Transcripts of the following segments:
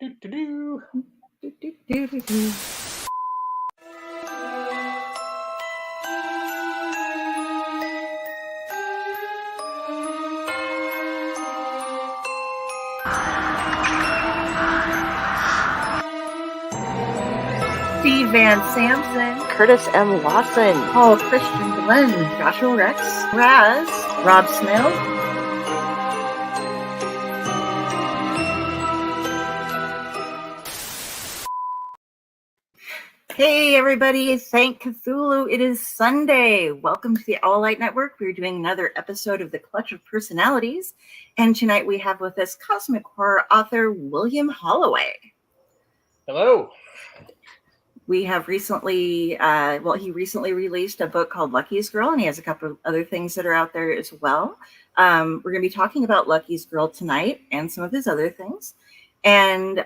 Do-do-do. Do-do-do-do-do. Steve Van Samson, Curtis M. Lawson, Paul Christian Glenn, Joshua Rex, Raz, Rob Smith. Hey everybody, thank Cthulhu. It is Sunday. Welcome to the All Light Network. We're doing another episode of The Clutch of Personalities. And tonight we have with us cosmic horror author William Holloway. Hello. We have recently, he recently released a book called Lucky's Girl, and he has a couple of other things that are out there as well. We're going to be talking about Lucky's Girl tonight and some of his other things. And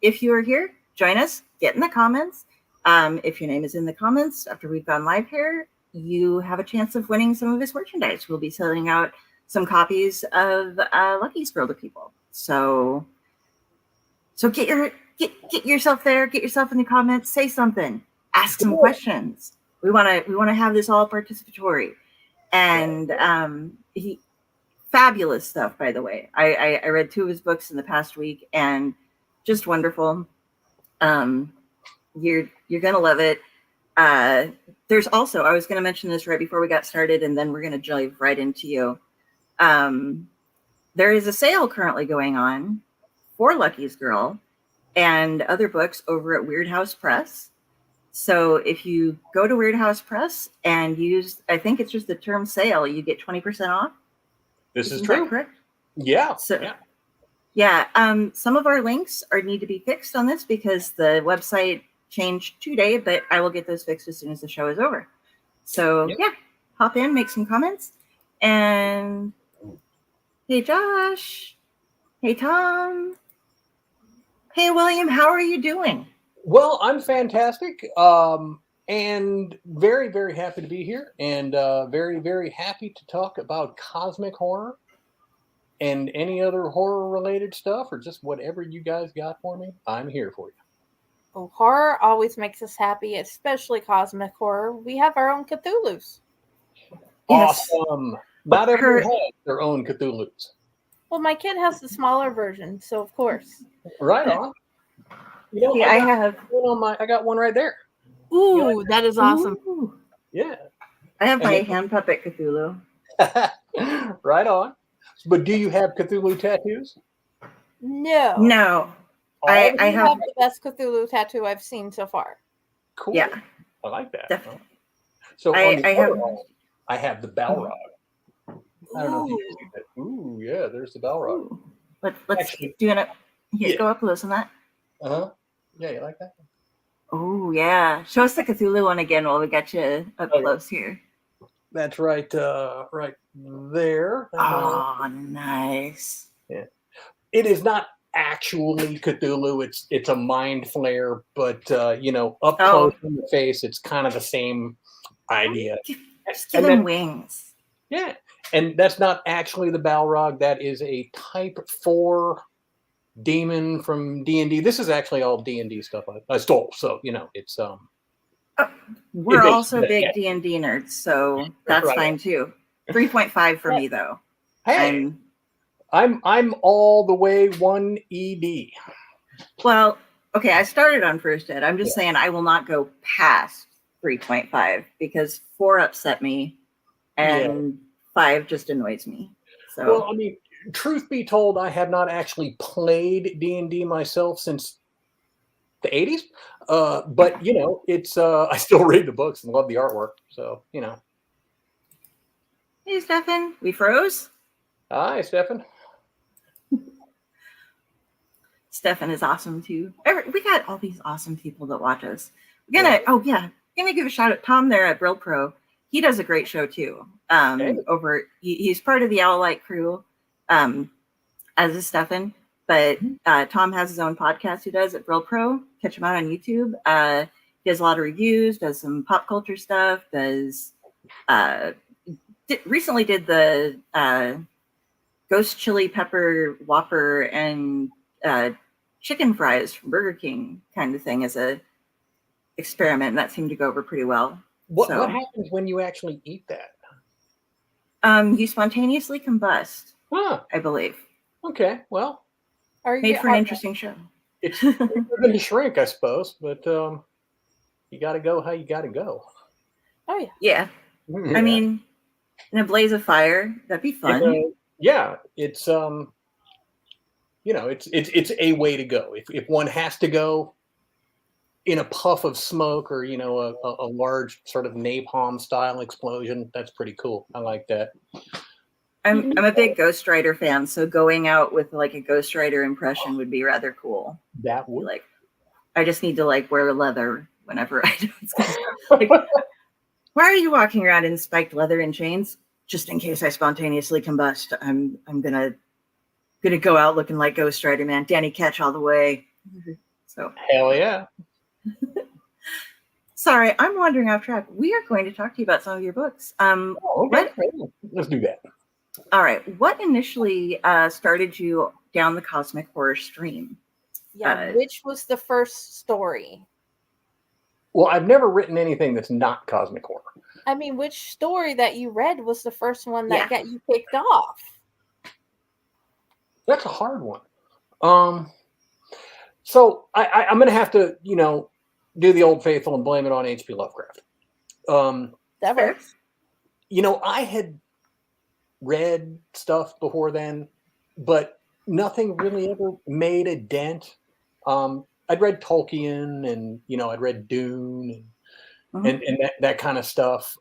if you are here, join us, get in the comments. If your name is in the comments after we've gone live here, you have a chance of winning some of his merchandise. We'll be selling out some copies of Lucky's Girl to people. So get yourself there, get yourself in the comments, say something, ask some questions. We want to have this all participatory. And fabulous stuff, by the way. I read 2 of his books in the past week and just wonderful. You're gonna love it. There's also, I was gonna mention this right before we got started, and then we're gonna dive right into you. There is a sale currently going on for Lucky's Girl and other books over at Weird House Press. So if you go to Weird House Press and use, I think it's just the term sale, you get 20% off. This is true. Correct? Yeah. Yeah. Some of our links need to be fixed on this because the website changed today, but I will get those fixed as soon as the show is over. So yeah, hop in, make some comments. And hey, Josh. Hey, Tom. Hey, William, how are you doing? Well, I'm fantastic. And very, very happy to be here. And very, very happy to talk about cosmic horror and any other horror related stuff or just whatever you guys got for me. I'm here for you. Oh, horror always makes us happy, especially cosmic horror. We have our own Cthulhus. Yes. Awesome. Not everyone has their own Cthulhus. Well, my kid has the smaller version, so of course. Right on. You know, yeah, I got one right there. Ooh, that is awesome. Ooh. Yeah. I have my hand puppet Cthulhu. Right on. But do you have Cthulhu tattoos? No. I have the best Cthulhu tattoo I've seen so far. Cool. Yeah. I like that. Definitely. So I have the Balrog. I don't know if you can see that. Ooh, yeah, there's the Balrog. Let's actually do it. Here, go up close on that. Yeah, you like that? Oh, yeah. Show us the Cthulhu one again while we got you up close here. That's right, right there. Oh, nice. Yeah. It is not actually Cthulhu. It's a mind flare, but up close in the face, it's kind of the same idea. Just give him wings. Yeah. And that's not actually the Balrog. That is a type 4 demon from D&D. This is actually all D&D stuff I stole. So, it's we're also big D&D nerds, so that's right. Fine too. 3.5 for me though. Hey, I'm all the way 1 ED. Well, okay, I started on first ed. I'm just saying I will not go past 3.5 because 4 upset me and 5 just annoys me. So well, I mean, truth be told, I have not actually played D&D myself since the 80s. But it's I still read the books and love the artwork. So, Hey, Stefan, we froze? Hi, Stefan. Stefan is awesome too. We got all these awesome people that watch us. We're gonna give a shout out Tom there at Brill Pro. He does a great show too. He's part of the Owl Light crew, as is Stefan. But Tom has his own podcast he does at Brill Pro. Catch him out on YouTube. He does a lot of reviews, does some pop culture stuff, recently did the Ghost Chili Pepper Whopper and chicken fries from Burger King kind of thing as a experiment, and that seemed to go over pretty well. What happens when you actually eat that? You spontaneously combust, I believe. Okay, well, made for an interesting show. It's going to shrink, I suppose, but you got to go how you got to go. Oh yeah. Yeah. I mean, in a blaze of fire, that'd be fun. It's it's a way to go. If one has to go in a puff of smoke or a large sort of napalm style explosion, that's pretty cool. I like that. I'm a big Ghost Rider fan, so going out with like a Ghost Rider impression would be rather cool. That would like, I just need to like wear leather whenever I do. Like, why are you walking around in spiked leather and chains? Just in case I spontaneously combust, I'm gonna go out looking like Ghost Rider, man. Danny Ketch all the way. So hell yeah. Sorry, I'm wandering off track. We are going to talk to you about some of your books. Okay. Let's do that. All right. What initially started you down the cosmic horror stream? Yeah, which was the first story? Well, I've never written anything that's not cosmic horror. I mean, which story that you read was the first one that got you kicked off? That's a hard one. So I'm going to have to, do the old faithful and blame it on H.P. Lovecraft. That works. I had read stuff before then, but nothing really ever made a dent. I'd read Tolkien and, I'd read Dune and that kind of stuff.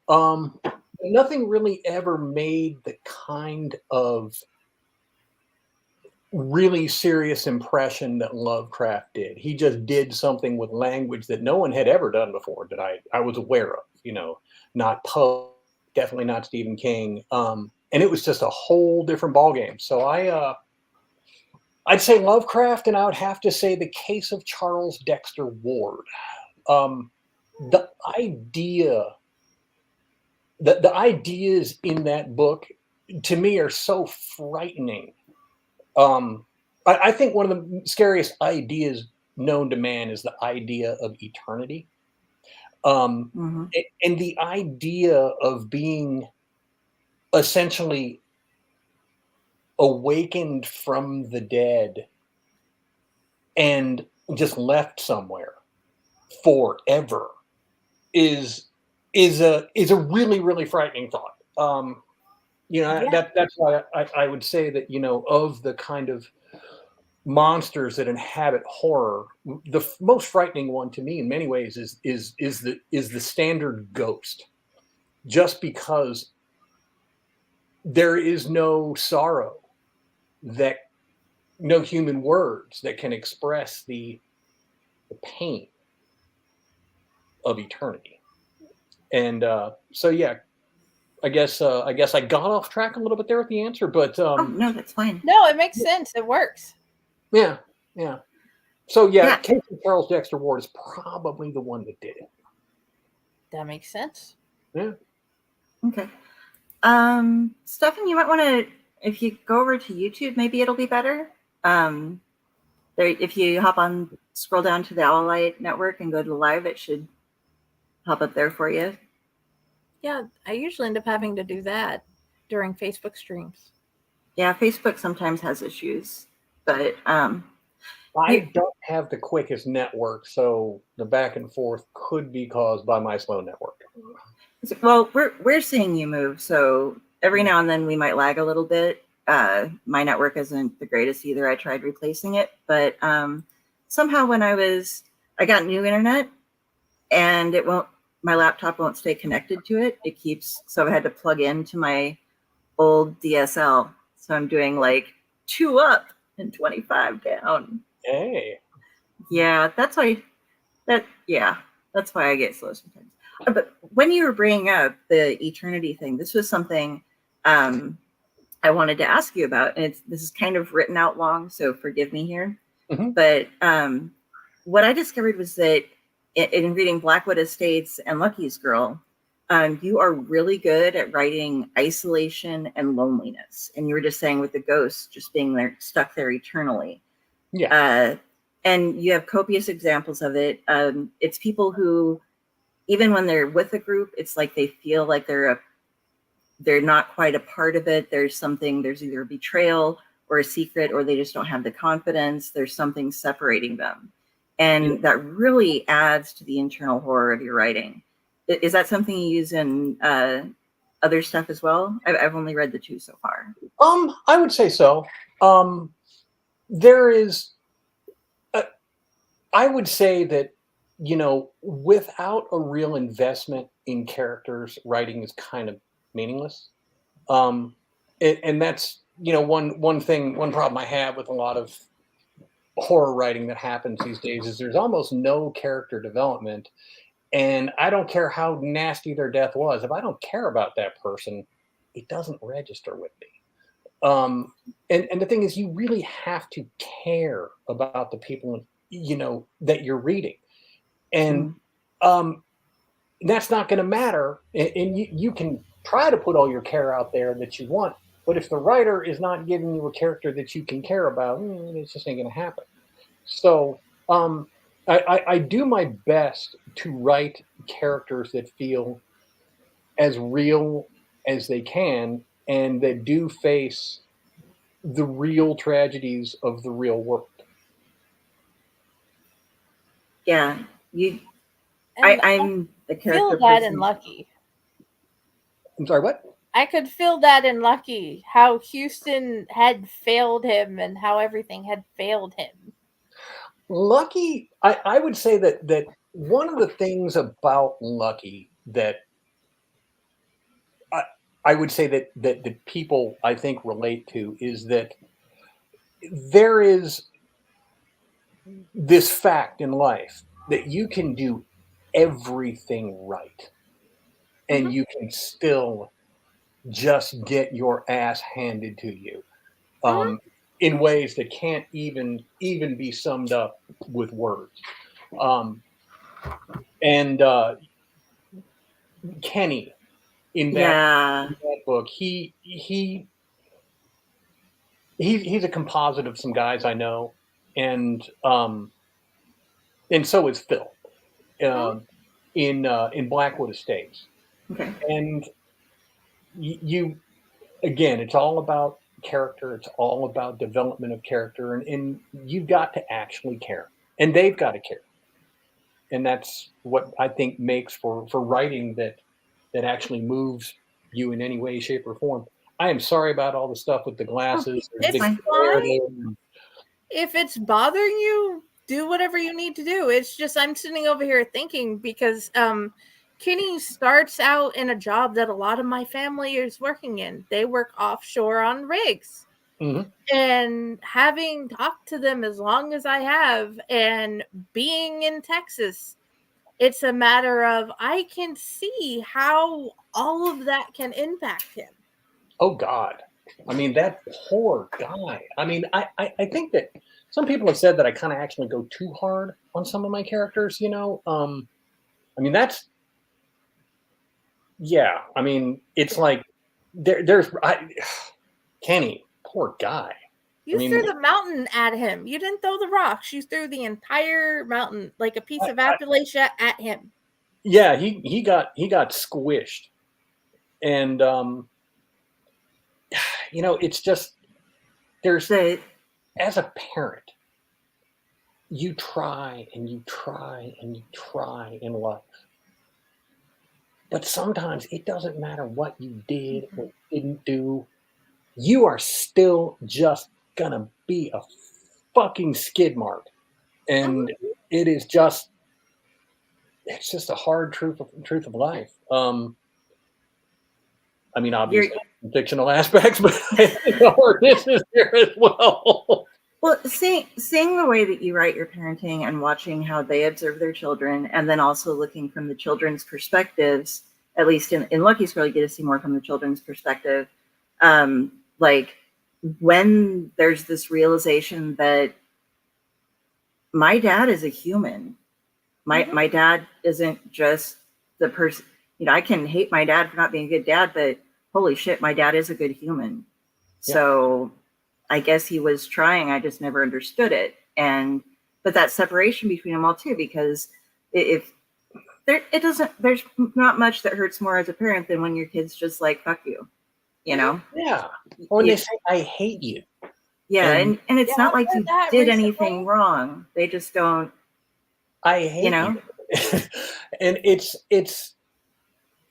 Nothing really ever made the kind of really serious impression that Lovecraft did. He just did something with language that no one had ever done before that I was aware of, not Poe, definitely not Stephen King. And it was just a whole different ballgame. So I'd say Lovecraft, and I would have to say The Case of Charles Dexter Ward. The ideas in that book, to me, are so frightening. I think one of the scariest ideas known to man is the idea of eternity. And the idea of being essentially awakened from the dead and just left somewhere forever is a really, really frightening thought. That's why I would say that, of the kind of monsters that inhabit horror, the most frightening one to me in many ways is the standard ghost, just because there is no sorrow, no human words that can express the pain of eternity. And I guess I got off track a little bit there with the answer, but no, that's fine. No, it makes sense. It works. Yeah. So Case of Charles Dexter Ward is probably the one that did it. That makes sense. Yeah. Okay. Stefan, you might want to, if you go over to YouTube, maybe it'll be better. If you scroll down to the Owlite Network and go to the live, it should pop up there for you. Yeah, I usually end up having to do that during Facebook streams. Yeah, Facebook sometimes has issues, but I don't have the quickest network, so the back and forth could be caused by my slow network. Well, we're seeing you move, so every now and then we might lag a little bit. My network isn't the greatest either. I tried replacing it, but somehow when I got new internet, and my laptop won't stay connected to it. So I had to plug into my old DSL. So I'm doing like 2 up and 25 down. Hey. Yeah, that's why I get slow sometimes. But when you were bringing up the eternity thing, this was something I wanted to ask you about. And this is kind of written out long, so forgive me here. But what I discovered was that in reading Blackwood Estates and Lucky's Girl, you are really good at writing isolation and loneliness. And you were just saying with the ghosts just being there, stuck there eternally. Yeah. And you have copious examples of it. It's people who, even when they're with a group, it's like they feel like they're not quite a part of it. There's either a betrayal or a secret, or they just don't have the confidence. There's something separating them. And that really adds to the internal horror of your writing. Is that something you use in other stuff as well? I've only read the 2 so far. I would say so. There is, I would say that, without a real investment in characters, writing is kind of meaningless. And that's, one problem I have with a lot of horror writing that happens these days is there's almost no character development. And I don't care how nasty their death was. If I don't care about that person, it doesn't register with me. And the thing is, you really have to care about the people, that you're reading. And that's not going to matter. And you can try to put all your care out there that you want. But if the writer is not giving you a character that you can care about, it's just ain't going to happen. So I do my best to write characters that feel as real as they can and that do face the real tragedies of the real world. Yeah, I'm the character. Feel that in Lucky. I'm sorry, what? I could feel that in Lucky, how Houston had failed him and how everything had failed him. Lucky, I would say that one of the things about Lucky that I would say that people, I think, relate to is that there is this fact in life that you can do everything right and you can still just get your ass handed to you in ways that can't even be summed up with words. And Kenny in that book, he's a composite of some guys I know, and so is Phil in Blackwood Estates. Okay. And you again, it's all about character. It's all about development of character, and you've got to actually care, and they've got to care. And that's what I think makes for writing that actually moves you in any way, shape, or form. I am sorry about all the stuff with the glasses. It's fine. If it's bothering you, do whatever you need to do. It's just I'm sitting over here thinking because Kenny starts out in a job that a lot of my family is working in. They work offshore on rigs. And having talked to them as long as I have and being in Texas, it's a matter of I can see how all of that can impact him. Oh, God. I mean, that poor guy. I mean, I think that some people have said that I kind of actually go too hard on some of my characters, I mean, that's, yeah. I mean, it's like there's Kenny, poor guy. You threw the mountain at him. You didn't throw the rocks. You threw the entire mountain, like a piece of Appalachia, at him. Yeah, he got squished, and it's just there's as a parent, you try and you try and you try in life, but sometimes it doesn't matter what you did or didn't do. You are still just gonna be a fucking skid mark, and it's just a hard truth of life. I mean, obviously fictional aspects, but this is there as well. Well, seeing the way that you write your parenting and watching how they observe their children, and then also looking from the children's perspectives, at least in Lucky's Girl, you get to see more from the children's perspective. Like when there's this realization that my dad is a human. My dad isn't just the person, I can hate my dad for not being a good dad, but holy shit, my dad is a good human. Yeah. So I guess he was trying, I just never understood it. And but that separation between them all too, because if there's not much that hurts more as a parent than when your kid's just like, fuck you, you know? Yeah. When they say, I hate you. Yeah. And it's not like you did anything wrong. They just don't. I hate you. And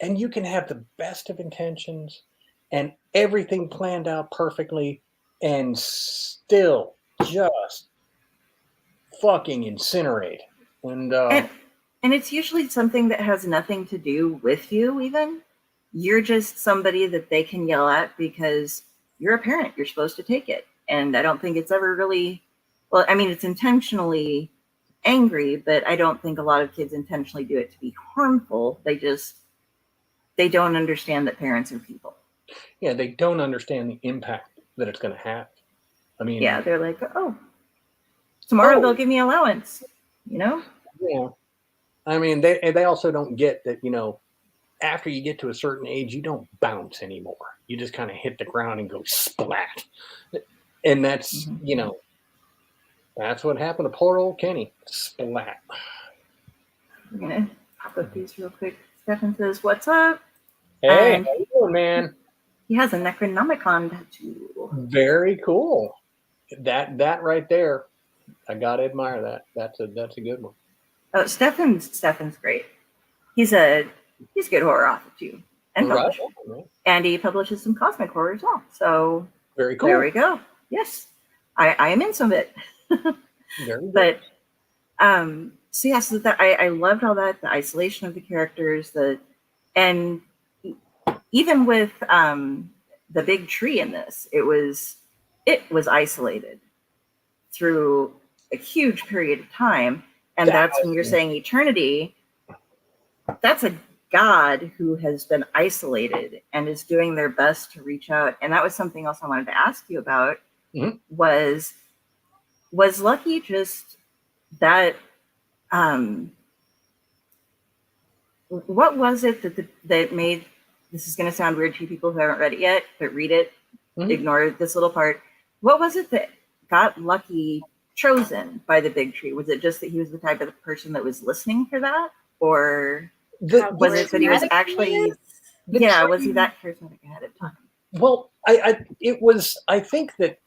and you can have the best of intentions and everything planned out perfectly and still just fucking incinerate. And it's usually something that has nothing to do with you even. You're just somebody that they can yell at because you're a parent. You're supposed to take it. And I don't think it's ever really, well, I mean, it's intentionally angry, but I don't think a lot of kids intentionally do it to be harmful. They don't understand that parents are people. Yeah, they don't understand the impact that it's going to have. I mean, yeah, they're like, oh, tomorrow they'll give me allowance, you know? Yeah. I mean, they also don't get that, you know, after you get to a certain age, you don't bounce anymore. You just kind of hit the ground and go splat. And that's, you know, that's what happened to poor old Kenny. Splat. I'm going to pop up these real quick. Stefan says, what's up? Hey, how you doing, man? He has a Necronomicon tattoo. Very cool. That right there, I gotta admire that. That's a good one. Oh, Stefan's great. He's a good horror author too, and publisher. Right. And he publishes some cosmic horror as well. So very cool. There we go. Yes, I am in some of it. Very good. But so yeah, so that I loved all that, the isolation of the characters, and even with the big tree in this, it was isolated through a huge period of time. And that's when you're saying eternity, that's a God who has been isolated and is doing their best to reach out. And that was something else I wanted to ask you about. Was Lucky just that, what was it that made, this is going to sound weird to people who haven't read it yet, but read it, ignore this little part. What was it that got Lucky chosen by the big tree? Was it just that he was the type of person that was listening for that? Or was it that he was actually, was he that charismatic ahead of time? Well, I think that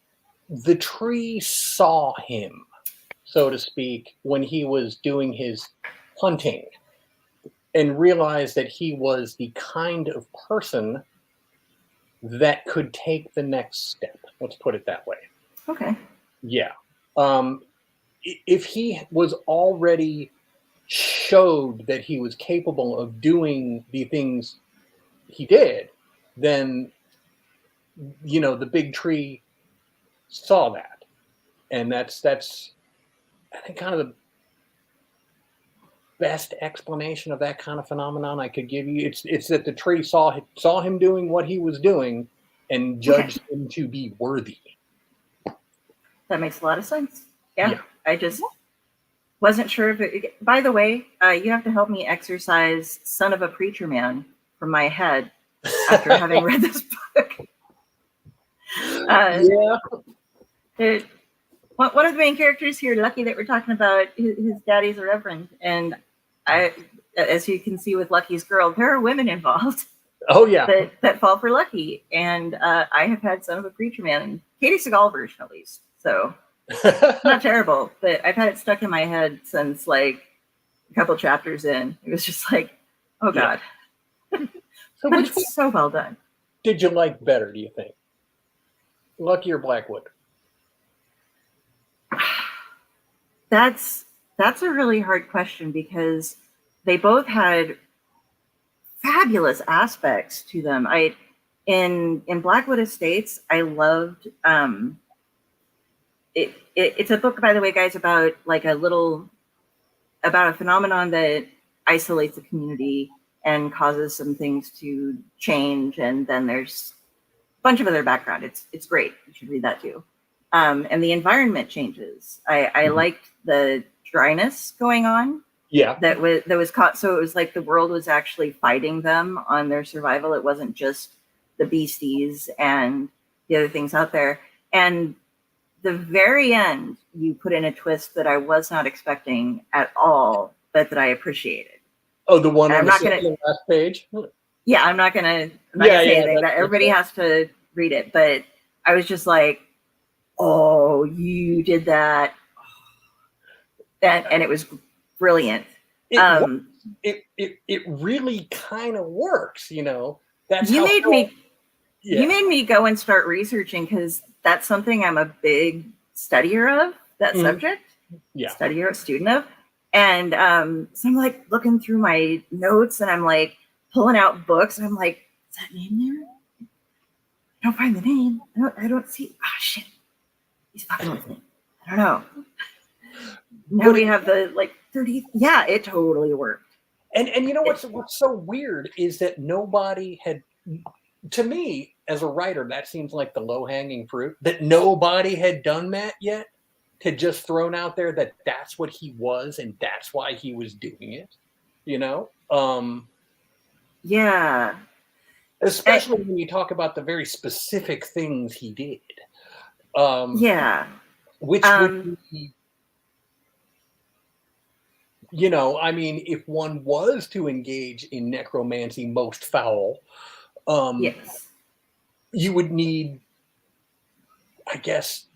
the tree saw him, so to speak, when he was doing his hunting and realized that he was the kind of person that could take the next step. Let's put it that way. Okay. Yeah. If he was already showed that he was capable of doing the things he did, then, you know, the big tree saw that. And that's I think kind of the best explanation of that kind of phenomenon I could give you. It's that the tree saw him doing what he was doing and judged him to be worthy. That makes a lot of sense. Yeah. I just wasn't sure if it, by the way, you have to help me exorcise Son of a Preacher Man from my head after having read this book. One of the main characters here, Lucky, that we're talking about, his daddy's a reverend. And as you can see with Lucky's Girl, there are women involved. Oh, yeah. That fall for Lucky. And I have had Son of a Preacher Man, Katie Seagal version at least. So not terrible, but I've had it stuck in my head since like a couple chapters in. It was just like, oh God. So but it's so well done. Did you like better, do you think? Lucky or Blackwood? That's a really hard question because they both had fabulous aspects to them. In Blackwood Estates, I loved it's a book, by the way, guys, about a phenomenon that isolates a community and causes some things to change, and then there's a bunch of other background. It's great. You should read that too. And the environment changes. I liked the dryness going on. Yeah. That was caught. So it was like the world was actually fighting them on their survival. It wasn't just the beasties and the other things out there. And the very end, you put in a twist that I was not expecting at all, but that I appreciated. Oh, the one And on I'm the not gonna, second last page? yeah, I'm not gonna Yeah, say yeah, anything. That everybody has to read it, but I was just like, oh, you did that. And it was brilliant. It really kind of works, you know. That's You how made me yeah. you made me go and start researching, because that's something I'm a big studier of, that subject. Yeah. Studier, student of. And so I'm like looking through my notes, and I'm like pulling out books, and I'm like, is that name there? I don't find the name. I don't see. Oh shit. He's fucking with me. I don't know. Now we have the like 30. Yeah, it totally worked. And you know what's so weird is that nobody had, to me as a writer, that seems like the low-hanging fruit, that nobody had done that yet, had just thrown out there that that's what he was and that's why he was doing it, you know. Yeah, especially when you talk about the very specific things he did. Yeah, which would be, you know, I mean, if one was to engage in necromancy most foul, yes, you would need, I guess,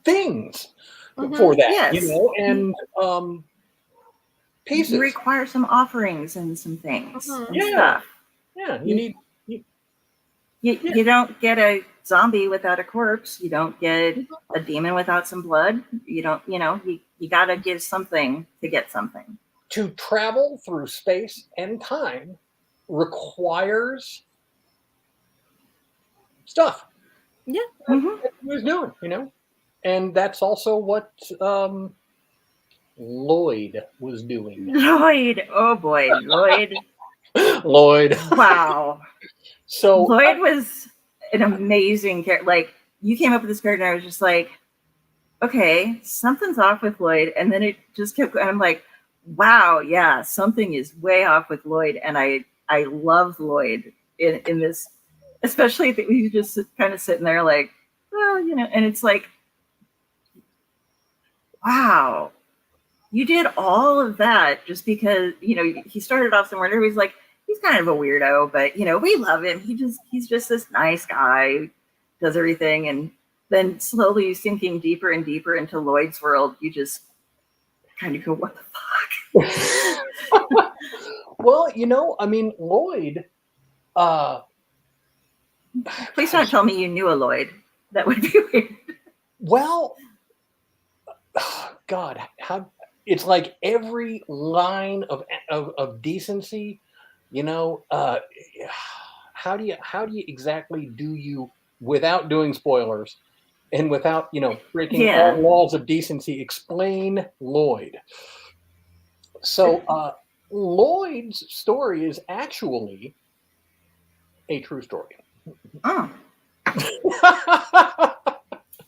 things for that, yes. you know, and pieces. You require some offerings and some things and Yeah, stuff. yeah. You need. You don't get a zombie without a corpse. You don't get a demon without some blood. You don't, you know, you got to give something to get something. To travel through space and time requires stuff. Yeah. That's what he was doing, you know? And that's also what Lloyd was doing. Lloyd. Oh boy, Lloyd. Lloyd. Wow. So Lloyd was an amazing character. Like, you came up with this character, and I was just like, okay, something's off with Lloyd. And then it just kept going. I'm like, wow, yeah, something is way off with Lloyd. And I love Lloyd in this, especially that he's just kind of sitting there like, well, you know, and it's like, wow, you did all of that just because, you know, he started off somewhere and he's like, he's kind of a weirdo, but, you know, we love him. He's just this nice guy, does everything. And then slowly sinking deeper and deeper into Lloyd's world, you just kind of go, what the fuck? Well, you know, I mean, Lloyd. Please don't tell me you knew a Lloyd. That would be weird. Well, God, how it's like every line of decency, you know. How do you exactly do you, without doing spoilers and without, you know, breaking all laws of decency, explain Lloyd? So Lloyd's story is actually a true story. Oh.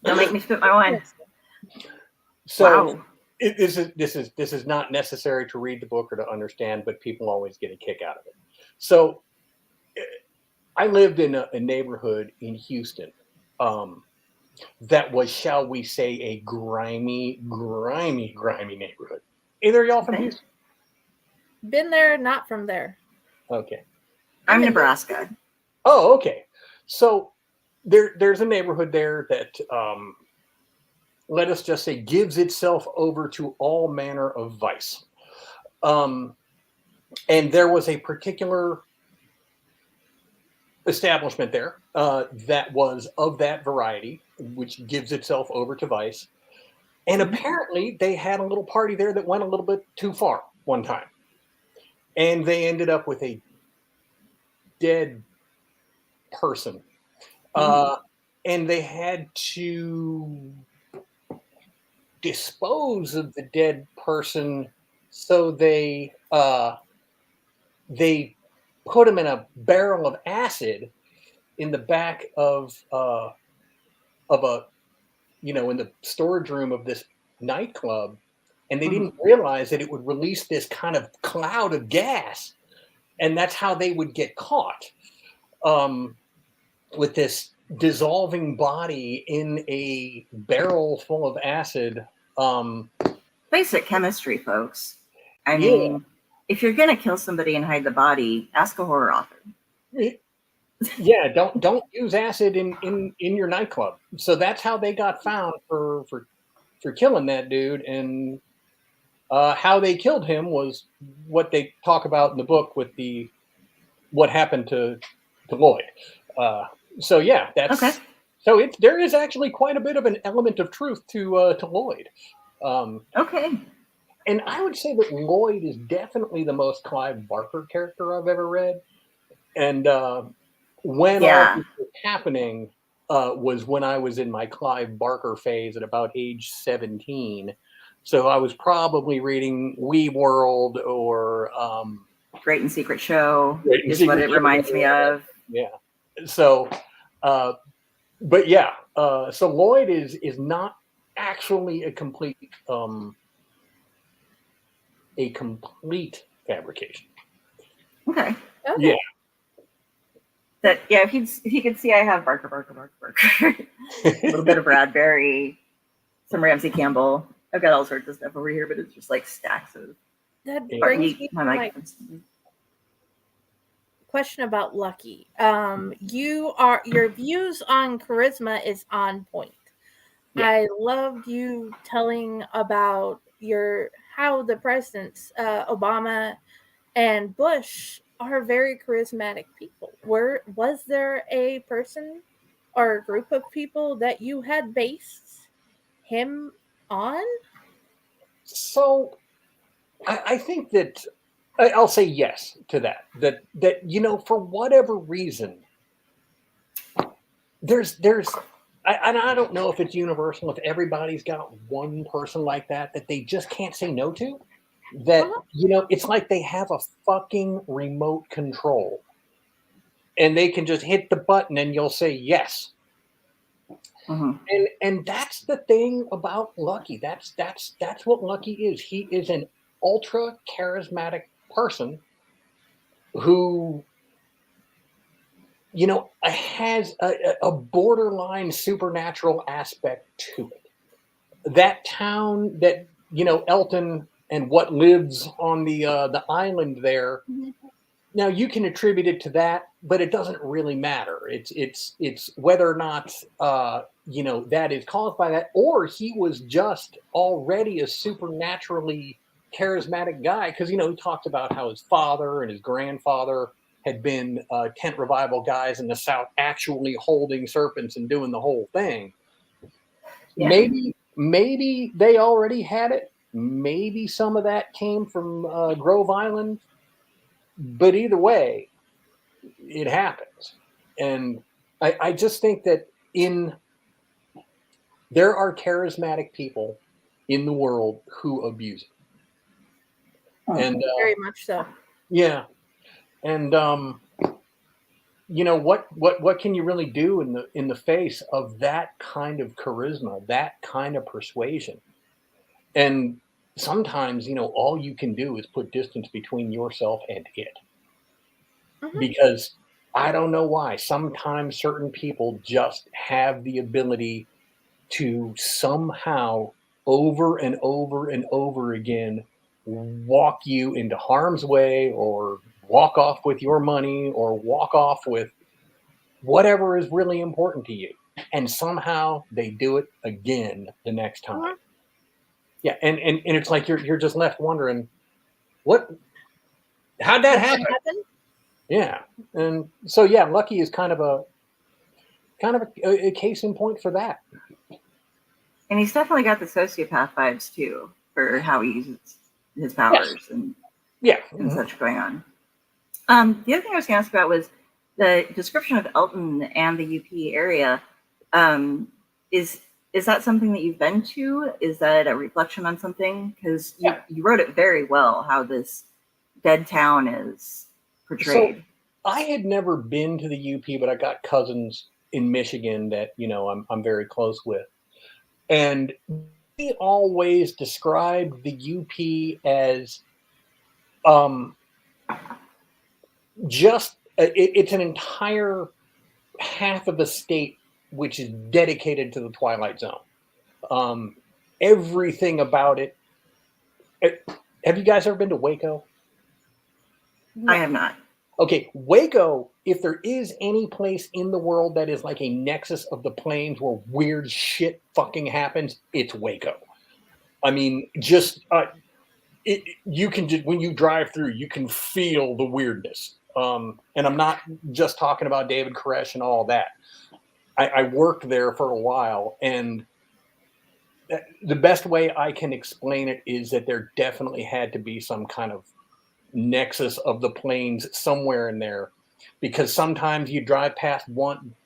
Don't make me spit my wine. So wow. This is not necessary to read the book or to understand, but people always get a kick out of it. So I lived in a neighborhood in Houston that was, shall we say, a grimy neighborhood. Either of y'all from Houston? Been there, not from there. Okay. I'm Nebraska. Oh, okay. So there's a neighborhood there that, let us just say, gives itself over to all manner of vice. And there was a particular establishment there that was of that variety, which gives itself over to vice. And apparently they had a little party there that went a little bit too far one time. And they ended up with a dead person. And they had to dispose of the dead person, so they put him in a barrel of acid in the back of a, you know, in the storage room of this nightclub, and they didn't realize that it would release this kind of cloud of gas, and that's how they would get caught with this dissolving body in a barrel full of acid. Basic chemistry, folks. I Yeah. mean, if you're gonna kill somebody and hide the body, ask a horror author. Yeah, don't use acid in your nightclub. So that's how they got found for killing that dude. And how they killed him was what they talk about in the book with the what happened to Lloyd. So yeah, that's Okay. so there is actually quite a bit of an element of truth to Lloyd. Okay. And I would say that Lloyd is definitely the most Clive Barker character I've ever read. And when all Yeah. this was happening was when I was in my Clive Barker phase at about age 17. So I was probably reading Wee World or Great and Secret Show Great and is what Secret it reminds me of. Yeah. So, but yeah, so Lloyd is not actually a complete fabrication. Okay. Yeah. That if you could see, I have Barker. A little bit of Bradbury, some Ramsey Campbell. I've got all sorts of stuff over here, but it's just like stacks of. That brings me to my my question about Lucky. Your views on charisma is on point. Yeah. I loved you telling about how the presidents, Obama and Bush, are very charismatic people. Was there a person or a group of people that you had based him on? So I think that I'll say yes to that. That for whatever reason, there's I don't know if it's universal, if everybody's got one person like that they just can't say no to. That it's like they have a fucking remote control, and they can just hit the button and you'll say yes. And that's the thing about Lucky. That's what Lucky is. He is an ultra charismatic person who has a borderline supernatural aspect to it. That town that Elton and what lives on the island there. Mm-hmm. Now you can attribute it to that, but it doesn't really matter. It's whether or not that is caused by that, or he was just already a supernaturally charismatic guy, because he talked about how his father and his grandfather had been tent revival guys in the South, actually holding serpents and doing the whole thing. Yeah. Maybe they already had it. Maybe some of that came from Grove Island. But either way, it happens. And I just think that there are charismatic people in the world who abuse it. And very much so. Yeah. And what can you really do in the face of that kind of charisma, that kind of persuasion? And sometimes, all you can do is put distance between yourself and it. Mm-hmm. Because I don't know why, sometimes certain people just have the ability to somehow over and over and over again walk you into harm's way, or walk off with your money, or walk off with whatever is really important to you. And somehow they do it again the next time. Uh-huh. Yeah. And it's like, you're just left wondering, how'd that happen? Yeah. And so, yeah, Lucky is kind of a case in point for that. And he's definitely got the sociopath vibes too, for how he uses his powers and such going on. The other thing I was going to ask about was the description of Elton and the UP area. Is that something that you've been to? Is that a reflection on something? Because you wrote it very well, how this dead town is portrayed. So I had never been to the UP, but I got cousins in Michigan that I'm very close with, and they always described the UP as just it's an entire half of the state which is dedicated to the Twilight Zone. Everything about it. Have you guys ever been to Waco? I have not. Okay, Waco, if there is any place in the world that is like a nexus of the plains where weird shit fucking happens, it's Waco. I mean, just you can just, when you drive through, you can feel the weirdness. And I'm not just talking about David Koresh and all that. I worked there for a while, and the best way I can explain it is that there definitely had to be some kind of nexus of the plains somewhere in there, because sometimes you drive past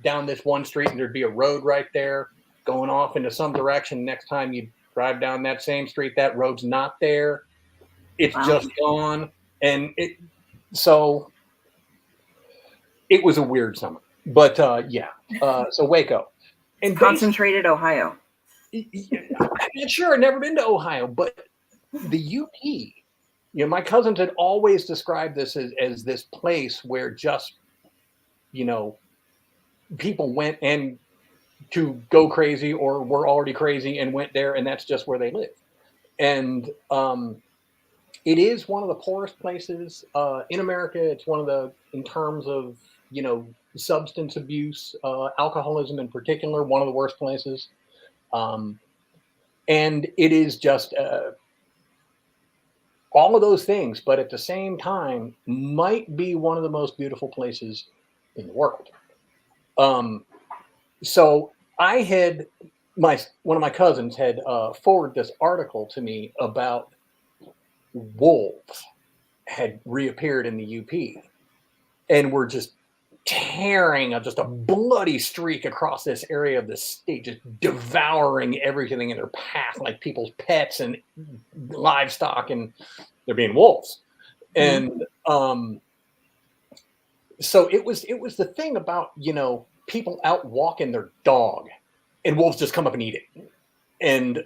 down this one street and there'd be a road right there going off into some direction. Next time you drive down that same street, that road's not there. It's just gone. And so it was a weird summer, but so Waco and concentrated Ohio. I'm not sure. I've never been to Ohio, but the UP, my cousins had always described this as this place where just, people went and to go crazy or were already crazy and went there, and that's just where they live. And it is one of the poorest places in America. It's one of the, in terms of, substance abuse, alcoholism in particular, one of the worst places. And it is just all of those things, but at the same time, might be one of the most beautiful places in the world. So I had one of my cousins had forwarded this article to me about wolves had reappeared in the UP and were just tearing just a bloody streak across this area of the state, just devouring everything in their path, like people's pets and livestock, and they're being wolves. And so it was the thing about, people out walking their dog and wolves just come up and eat it. And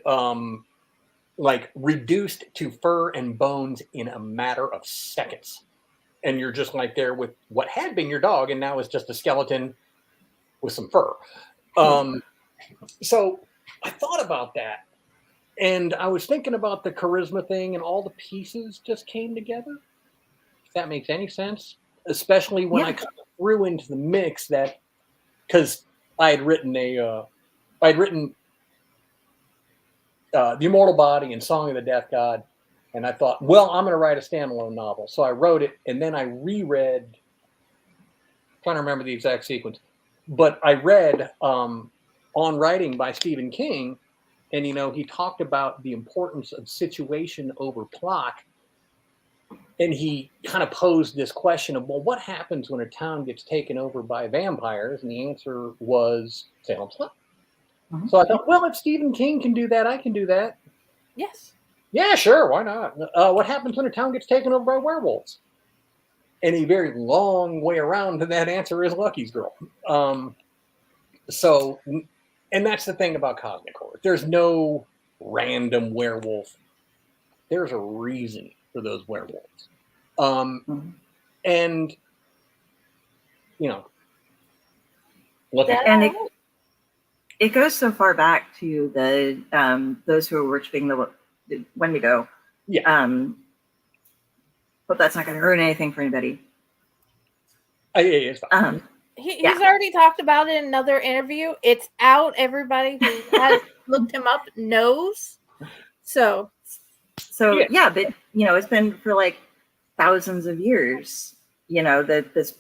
like reduced to fur and bones in a matter of seconds. And you're just like there with what had been your dog and now is just a skeleton with some fur. So I thought about that, and I was thinking about the charisma thing, and all the pieces just came together. If that makes any sense, especially when I kind of threw into the mix that, because I had written The Immortal Body and Song of the Death God. And I thought, well, I'm going to write a standalone novel. So I wrote it, and then I reread, trying to remember the exact sequence, but I read On Writing by Stephen King, and, he talked about the importance of situation over plot. And he kind of posed this question of, well, what happens when a town gets taken over by vampires? And the answer was Salem Slot. So I thought, well, if Stephen King can do that, I can do that. Yes. Yeah, sure. Why not? What happens when a town gets taken over by werewolves? And a very long way around to that answer is Lucky's Girl. So, and that's the thing about cosmic horror. There's no random werewolf. There's a reason for those werewolves. And, look at and it goes so far back to the those who are worshiping the Wendigo. But that's not going to ruin anything for anybody. It's fine. He's already talked about it in another interview. It's out. Everybody who has looked him up knows. So yeah, but it's been for like thousands of years. That this,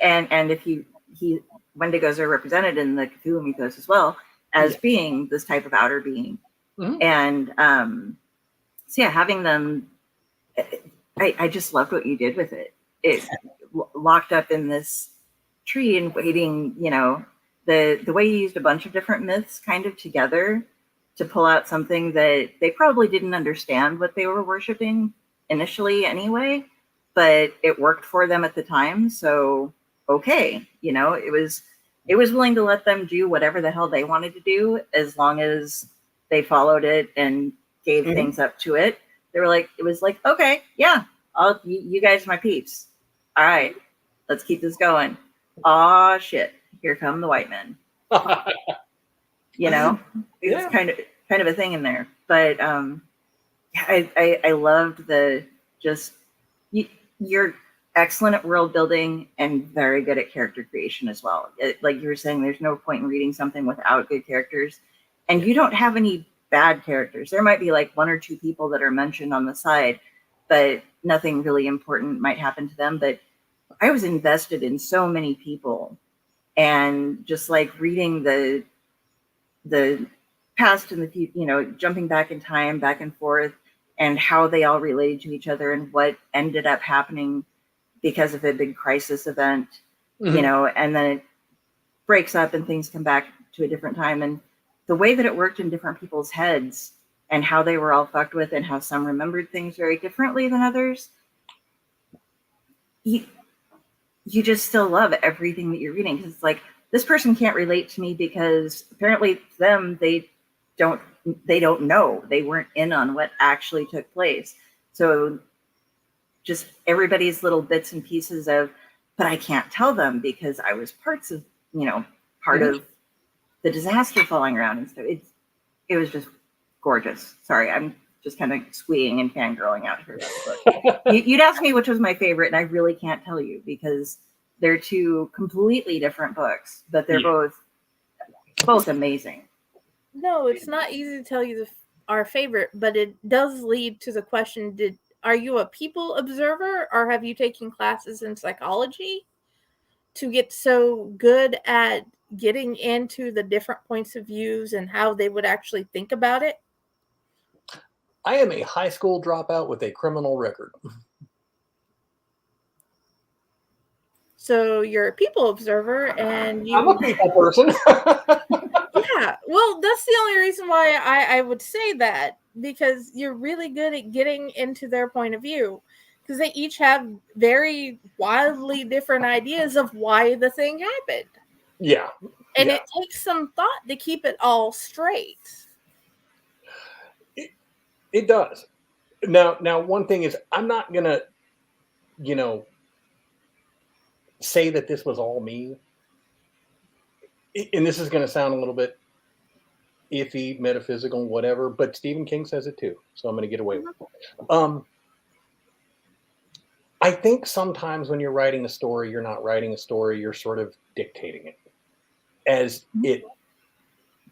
and if Wendigos are represented in the Cthulhu mythos as well as being this type of outer being. And so having them, I just loved what you did with it. It locked up in this tree and waiting, the way you used a bunch of different myths kind of together to pull out something that they probably didn't understand what they were worshiping initially anyway, but it worked for them at the time. So, okay, it was willing to let them do whatever the hell they wanted to do as long as they followed it and gave things up to it. They were like, it was like, okay, yeah, you guys are my peeps. All right, let's keep this going. Aw, shit. here come the white men. You know, it's kind of a thing in there. But I loved you're excellent at world building and very good at character creation as well. Like you were saying, there's no point in reading something without good characters, and you don't have any bad characters. There might be like one or two people that are mentioned on the side, but nothing really important might happen to them. But I was invested in so many people, and just like reading the past and the future, you know, jumping back in time, back and forth, and how they all related to each other and what ended up happening because of a big crisis event, you know, and then it breaks up and things come back to a different time. And the way that it worked in different people's heads and how they were all fucked with and how some remembered things very differently than others, you just still love everything that you're reading, because it's like, this person can't relate to me because apparently them, they don't know, they weren't in on what actually took place. So just everybody's little bits and pieces of, but I can't tell them because I was part of the disaster falling around. And so it was just gorgeous. Sorry, I'm just kind of squeeing and fangirling out here about the book. You'd ask me which was my favorite, and I really can't tell you because they're two completely different books, but they're both amazing. No, it's not easy to tell you our favorite, but it does lead to the question, are you a people observer, or have you taken classes in psychology to get so good at getting into the different points of views and how they would actually think about it? I am a high school dropout with a criminal record. So you're a people observer, and I'm a people person. Yeah, well, that's the only reason why I would say that, because you're really good at getting into their point of view, because they each have very wildly different ideas of why the thing happened. Yeah. And it takes some thought to keep it all straight. It does. Now, one thing is, I'm not going to, say that this was all me. And this is going to sound a little bit iffy, metaphysical, whatever, but Stephen King says it too, so I'm going to get away with it. I think sometimes when you're writing a story, you're not writing a story, you're sort of dictating it as it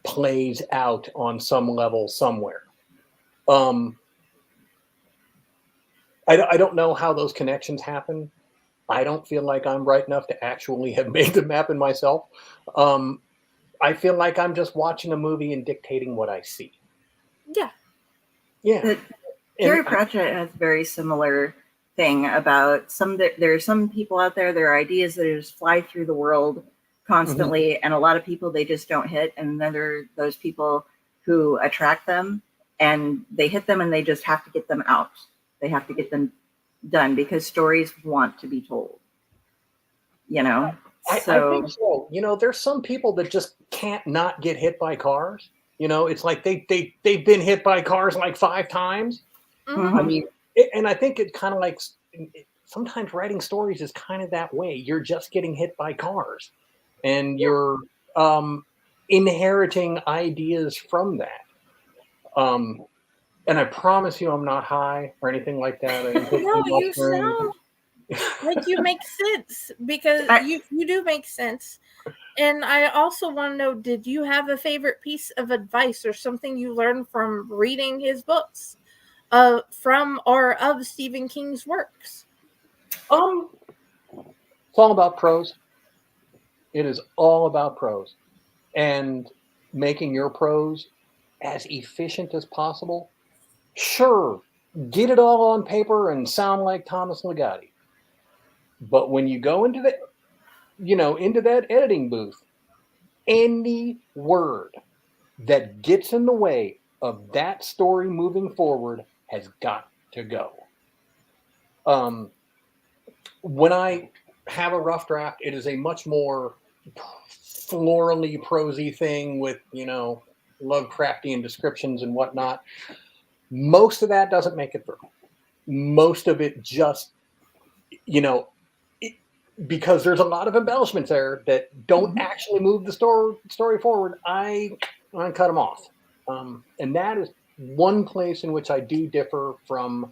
plays out on some level somewhere. I don't know how those connections happen. I don't feel like I'm right enough to actually have made them happen myself. I feel like I'm just watching a movie and dictating what I see. Yeah. Yeah. Terry Pratchett has a very similar thing about there are some people out there, there are ideas that just fly through the world constantly, and a lot of people they just don't hit. And then there are those people who attract them and they hit them and they just have to get them out. They have to get them done because stories want to be told, I think so. There's some people that just can't not get hit by cars. It's like they've been hit by cars like 5 times. I mean, and I think it kind of like sometimes writing stories is kind of that way. You're just getting hit by cars and you're inheriting ideas from that. And I promise you I'm not high or anything like that. No, you sound like you make sense, because you do make sense. And I also want to know, did you have a favorite piece of advice or something you learned from reading his books, from or of Stephen King's works? It's all about prose. It is all about prose and making your prose as efficient as possible. Sure, get it all on paper and sound like Thomas Ligotti. But when you go into that editing booth, any word that gets in the way of that story moving forward has got to go. When I have a rough draft, it is a much more florally prosy thing with, Lovecraftian descriptions and whatnot. Most of that doesn't make it through. Most of it just, because there's a lot of embellishments there that don't actually move the story forward, I cut them off. And that is one place in which I do differ from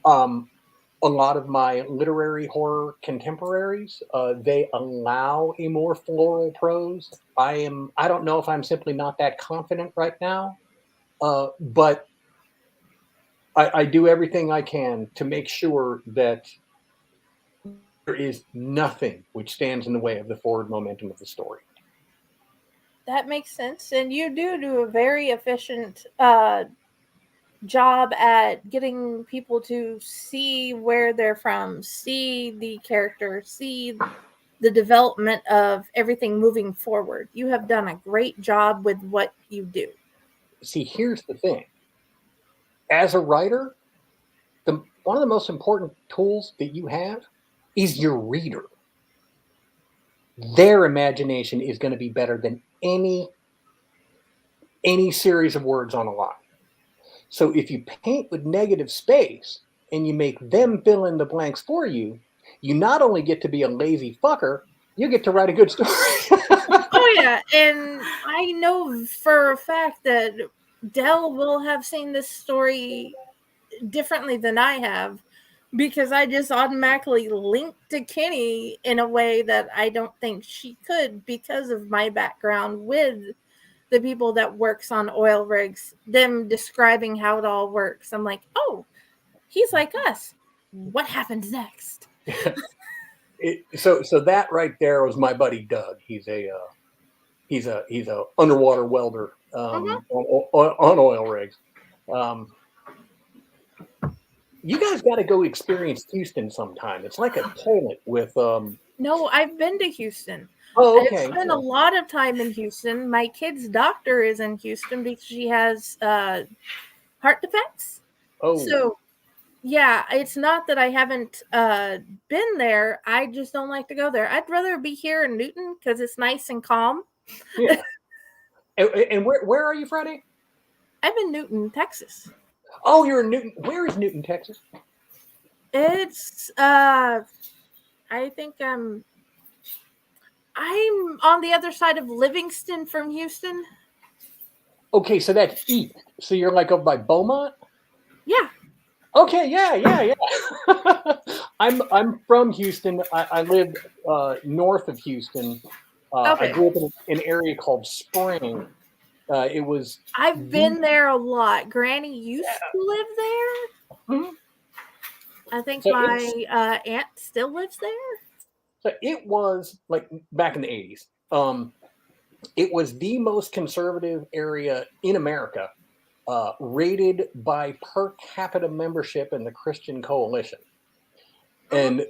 a lot of my literary horror contemporaries. They allow a more floral prose. I don't know if I'm simply not that confident right now, but I do everything I can to make sure that there is nothing which stands in the way of the forward momentum of the story. That makes sense. And you do a very efficient job at getting people to see where they're from, see the character, see the development of everything moving forward. You have done a great job with what you do. See, here's the thing. As a writer, one of the most important tools that you have is your reader. Their imagination is going to be better than any series of words on a line. So if you paint with negative space and you make them fill in the blanks for you, you not only get to be a lazy fucker, you get to write a good story. Oh yeah, and I know for a fact that Dell will have seen this story differently than I have, because I just automatically linked to Kenny in a way that I don't think she could because of my background with the people that works on oil rigs, them describing how it all works. I'm like, oh, he's like us. What happens next? So that right there was my buddy Doug. He's a underwater welder on oil rigs. You guys got to go experience Houston sometime. It's like a toilet with. No, I've been to Houston. Oh, okay. I've spent a lot of time in Houston. My kid's doctor is in Houston because she has heart defects. Oh. So, yeah, it's not that I haven't been there. I just don't like to go there. I'd rather be here in Newton because it's nice and calm. Yeah. And where are you, Freddie? I'm in Newton, Texas. Oh, you're in Newton. Where is Newton, Texas? It's I think I'm on the other side of Livingston from Houston. Okay, so that's east. So you're like up by Beaumont? Yeah. Okay, yeah. I'm from Houston. I lived north of Houston. Okay. I grew up in an area called Spring. I've been there a lot. Granny used to live there. Mm-hmm. I think my aunt still lives there. So it was like back in the 80s. It was the most conservative area in America, rated by per capita membership in the Christian Coalition. And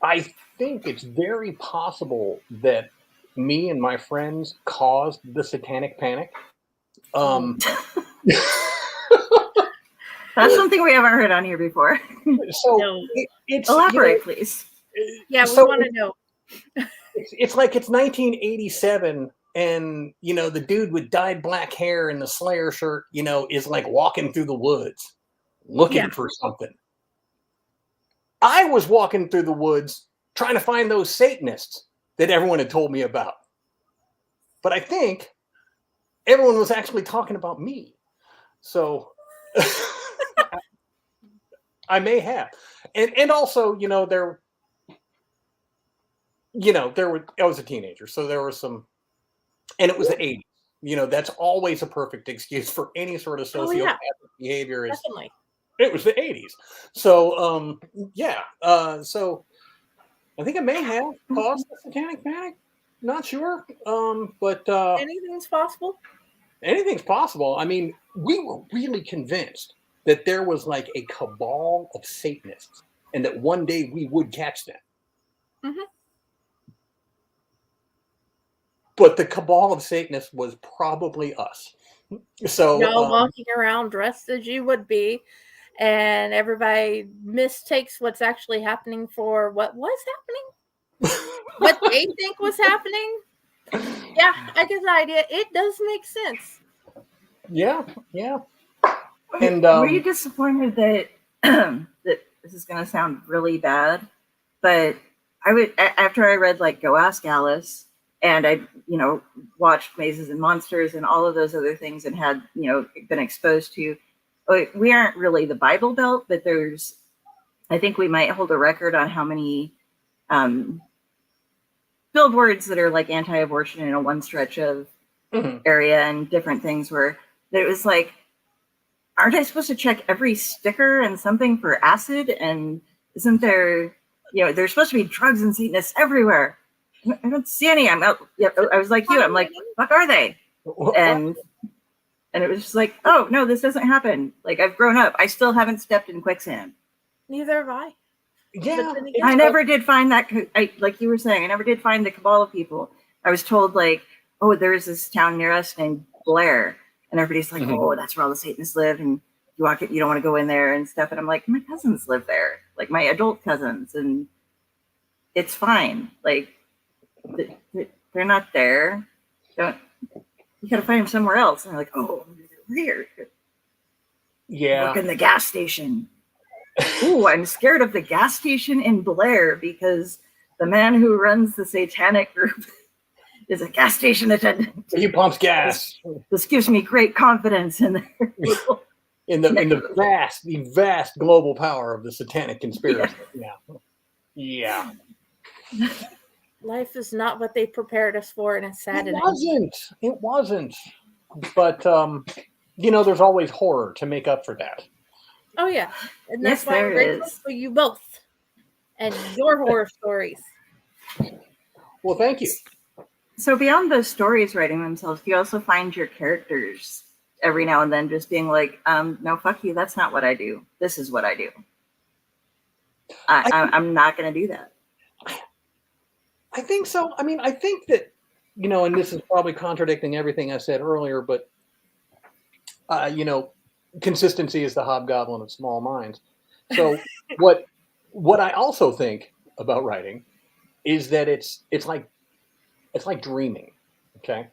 I think it's very possible that me and my friends caused the Satanic Panic. That's something we haven't heard on here before. So No. it's Elaborate, please. Yeah, so we want to know. It's like it's 1987, and the dude with dyed black hair and the Slayer shirt, is like walking through the woods looking for something. I was walking through the woods trying to find those Satanists that everyone had told me about. But I think everyone was actually talking about me. So I may have. And also, I was a teenager, so there was some, and it was the 80s. That's always a perfect excuse for any sort of sociopathic behavior. Definitely. It was the 80s. So, so I think I may have caused the Satanic Panic. Not sure. But anything's possible. Anything's possible. I mean, we were really convinced that there was like a cabal of Satanists and that one day we would catch them. Mm-hmm. But the cabal of Satanists was probably us. So y'all walking around dressed as you would be, and everybody mistakes what's actually happening for what was happening. What they think was happening. Yeah, I get the idea. It does make sense. Yeah. And were you disappointed that that this is going to sound really bad, but after I read like Go Ask Alice, and I, watched Mazes and Monsters and all of those other things, and had, been exposed to. We aren't really the Bible Belt, but I think we might hold a record on how many billboards that are like anti-abortion in a one stretch of area, and different things where it was like, aren't I supposed to check every sticker and something for acid? And isn't there, there's supposed to be drugs and Satanists everywhere. I don't see any. I'm out. Yeah, I was like you. I'm like, what are they? And it was just like, oh no, this doesn't happen. Like, I've grown up. I still haven't stepped in quicksand. Neither have I. Yeah, I never did find that. Like you were saying, I never did find the cabal of people. I was told like, oh, there's this town near us named Blair, and everybody's like, oh, that's where all the Satanists live, and you don't want to go in there and stuff. And I'm like, my cousins live there, like my adult cousins, and it's fine. Like, they're not there. You gotta find them somewhere else. And they're like, oh, weird. Yeah. Work in the gas station. Ooh, I'm scared of the gas station in Blair because the man who runs the satanic group is a gas station attendant. He pumps gas. This gives me great confidence in the vast global power of the satanic conspiracy. Yeah. Life is not what they prepared us for, and it's sad. It wasn't. But there's always horror to make up for that. Oh yeah, and that's Yes, why I'm there grateful is. for you both and your horror stories. Well, thank you. So beyond those stories writing themselves, do you also find your characters every now and then just being like, no, fuck you, that's not what I do. This is what I do. I'm not going to do that. I think so. I mean, I think that, and this is probably contradicting everything I said earlier, but, consistency is the hobgoblin of small minds. So what I also think about writing is that it's like dreaming. Okay.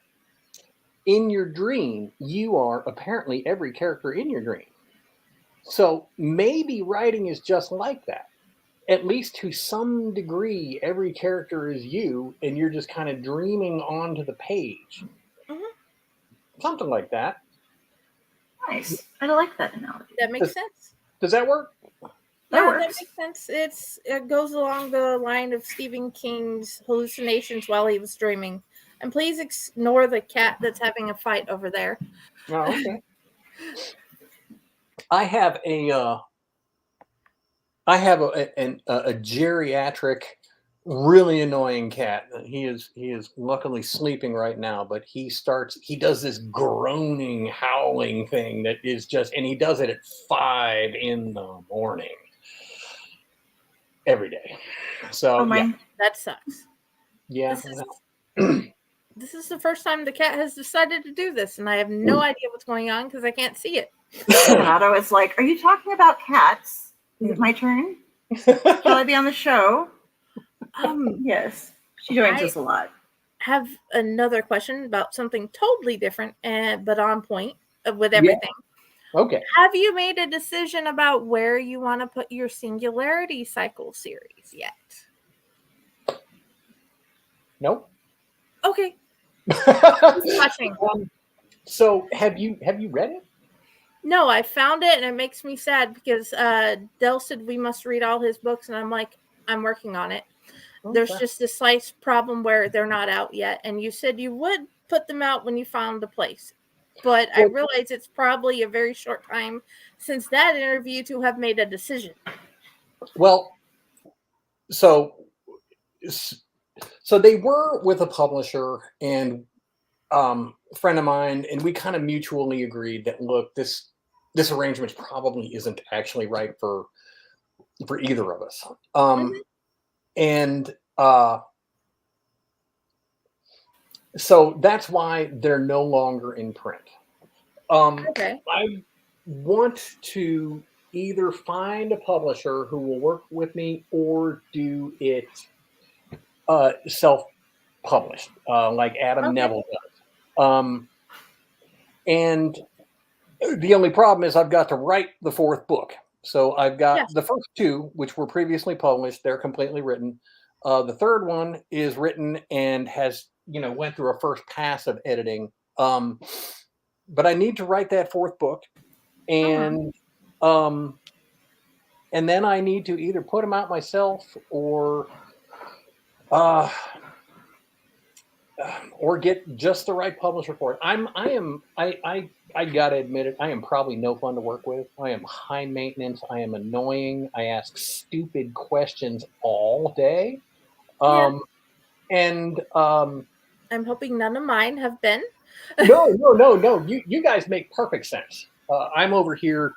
In your dream, you are apparently every character in your dream. So maybe writing is just like that. At least to some degree, every character is you, and you're just kind of dreaming onto the page. Something like that. Nice. I like that analogy. That makes sense. Does that work? That makes sense. It goes along the line of Stephen King's hallucinations while he was dreaming. And please ignore the cat that's having a fight over there. Oh, okay. I have a geriatric, really annoying cat. He is luckily sleeping right now, but he does this groaning, howling thing that is and he does it at 5 a.m. every day. So that sucks. Yeah. This is the first time the cat has decided to do this, and I have no idea what's going on because I can't see it. Otto is like, are you talking about cats? Is it my turn? Shall I be on the show? Yes. She joins us a lot. Have another question about something totally different, but on point with everything. Yeah. Okay. Have you made a decision about where you want to put your Singularity Cycle series yet? Nope. Okay. Watching. So have you read it? No, I found it, and it makes me sad because Del said we must read all his books, and I'm like, I'm working on it. Okay. There's just this slight problem where they're not out yet, and you said you would put them out when you found a place. But I realize it's probably a very short time since that interview to have made a decision. Well, so they were with a publisher and a friend of mine, and we kind of mutually agreed that, look, this arrangement probably isn't actually right for either of us. And so that's why they're no longer in print. Okay. I want to either find a publisher who will work with me or do it self-published, like Adam Neville does. And the only problem is I've got to write the 4th book. So I've got the first 2, which were previously published. They're completely written. The third one is written and has, went through a first pass of editing. But I need to write that fourth book, and then I need to either put them out myself uh, or get just the right publisher for it. I gotta admit it. I am probably no fun to work with. I am high maintenance. I am annoying. I ask stupid questions all day. And I'm hoping none of mine have been. no. You guys make perfect sense. I'm over here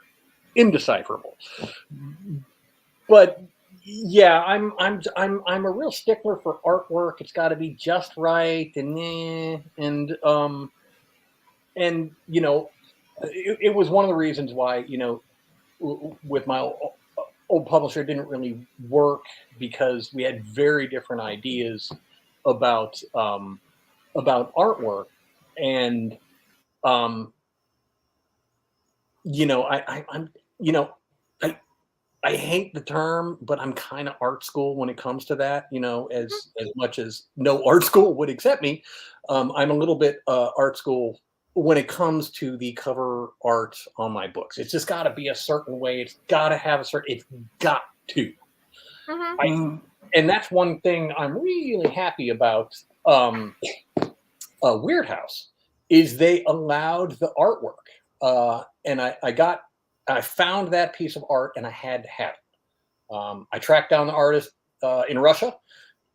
indecipherable. But yeah, I'm a real stickler for artwork. It's got to be just right, and it was one of the reasons why with my old publisher, it didn't really work, because we had very different ideas about artwork, and I hate the term, but I'm kind of art school when it comes to that. As much as no art school would accept me, I'm a little bit art school when it comes to the cover art on my books. It's just got to be a certain way. It's got to have it's got to. And that's one thing I'm really happy about. Weird House is they allowed the artwork, and I found that piece of art, and I had to have it. I tracked down the artist in Russia,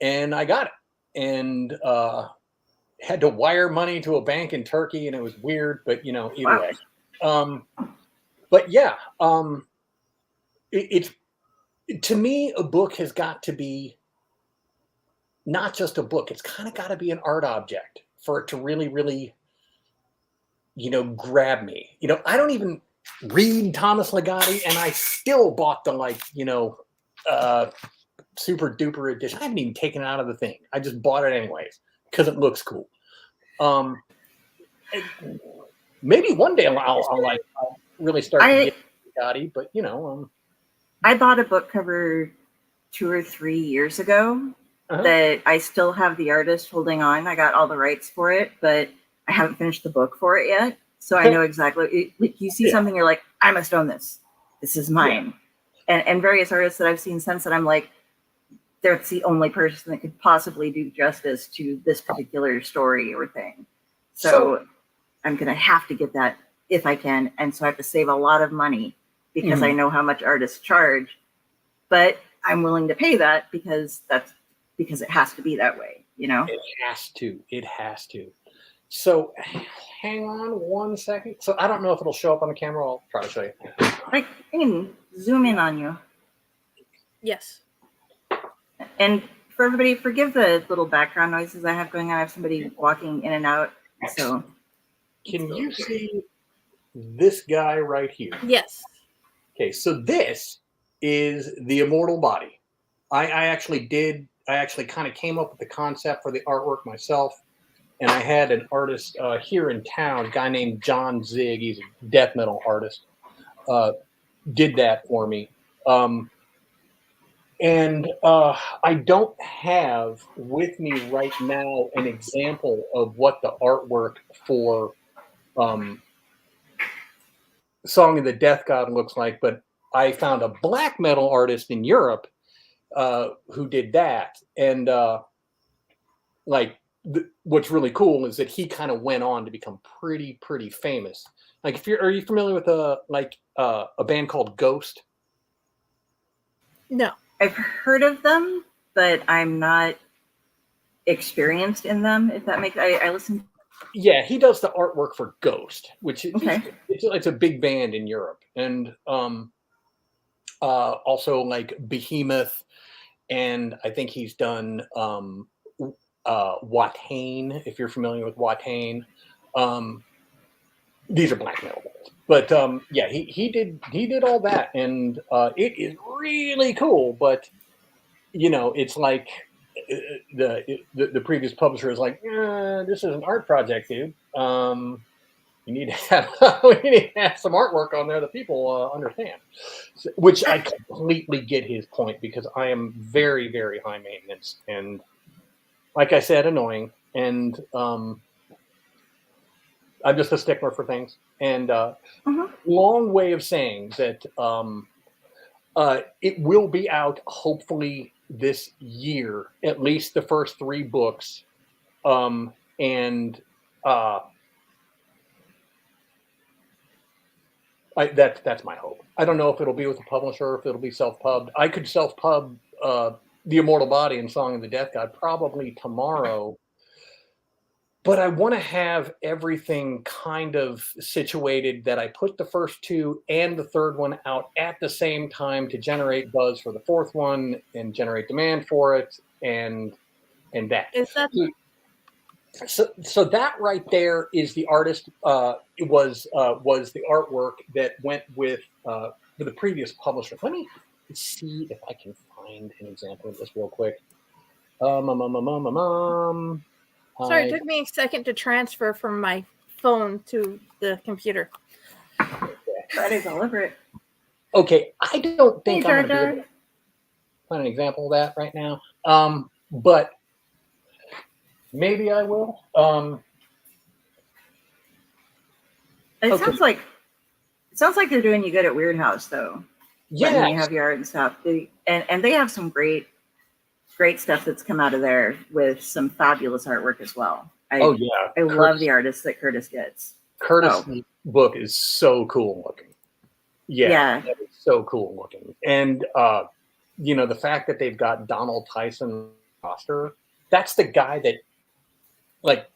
and I got it, and had to wire money to a bank in Turkey, and it was weird, but either way. But yeah, it's to me, a book has got to be not just a book. It's kind of got to be an art object for it to really, really, grab me. I don't even read Thomas Ligotti, and I still bought the super duper edition. I haven't even taken it out of the thing. I just bought it anyways because it looks cool. Maybe one day I'll really start to get Ligotti, but I bought a book cover 2 or 3 years ago that I still have the artist holding on. I got all the rights for it, but I haven't finished the book for it yet. So I know exactly. You see something, you're like, I must own this. This is mine. Yeah. And various artists that I've seen since that, I'm like, they're the only person that could possibly do justice to this particular story or thing. So I'm going to have to get that if I can. And so I have to save a lot of money because I know how much artists charge. But I'm willing to pay that because it has to be that way, It has to. So hang on one second. So I don't know if it'll show up on the camera. I'll try to show you. I can zoom in on you. Yes. And for everybody, forgive the little background noises I have going on. I have somebody walking in and out. So can you see this guy right here? Yes. Okay, so this is the immortal body. I actually kind of came up with the concept for the artwork myself. And I had an artist here in town, a guy named John Zig. He's a death metal artist. Did that for me. And I don't have with me right now an example of what the artwork for Song of the Death God looks like, but I found a black metal artist in Europe who did that. And what's really cool is that he kind of went on to become pretty famous. Like, are you familiar with a band called Ghost? No. I've heard of them, but I'm not experienced in them. If that makes, I listen. Yeah, he does the artwork for Ghost, which is it's a big band in Europe, and also like Behemoth, and I think he's done Watain, if you're familiar with Watain. These are black metal bands. But yeah, he did all that, and it is really cool. But it's like the previous publisher is like, this is an art project, dude. you need to have we need to have some artwork on there that people understand. So, which I completely get his point, because I am very, very high maintenance and, like I said, annoying, and I'm just a stickler for things. And long way of saying that it will be out hopefully this year, at least the first 3 books, and that's my hope. I don't know if it'll be with a publisher, or if it'll be self-pubbed. I could self-pub The Immortal Body and Song of the Death God probably tomorrow, but I want to have everything kind of situated that I put the first 2 and the 3rd one out at the same time to generate buzz for the 4th one and generate demand for it, and that. Is that So that right there is the artist. It was the artwork that went with for the previous publisher. Let me see if I can find an example of this real quick. Sorry, it took me a second to transfer from my phone to the computer. Friday's all over it. Okay, I don't think Hey, I'm going to be able to find an example of that right now. But maybe I will. It sounds like they're doing you good at Weird House, though. Yeah, When you have your art and stuff, and they have some great stuff that's come out of there with some fabulous artwork as well. I love the artists that Curtis gets. Curtis' book is so cool looking. Yeah. That is so cool looking. And the fact that they've got Donald Tyson roster, that's the guy that, like,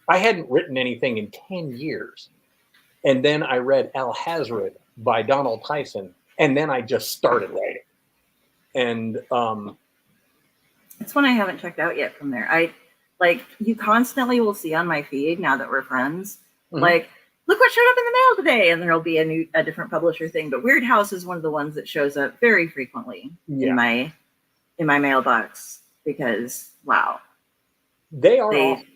I hadn't written anything in 10 years. And then I read Al Hazred by Donald Tyson, and then I just started writing. And it's one I haven't checked out yet from there. You constantly will see on my feed, now that we're friends, like, look what showed up in the mail today, and there'll be a different publisher thing. But Weird House is one of the ones that shows up very frequently in my mailbox, because wow, they are awesome.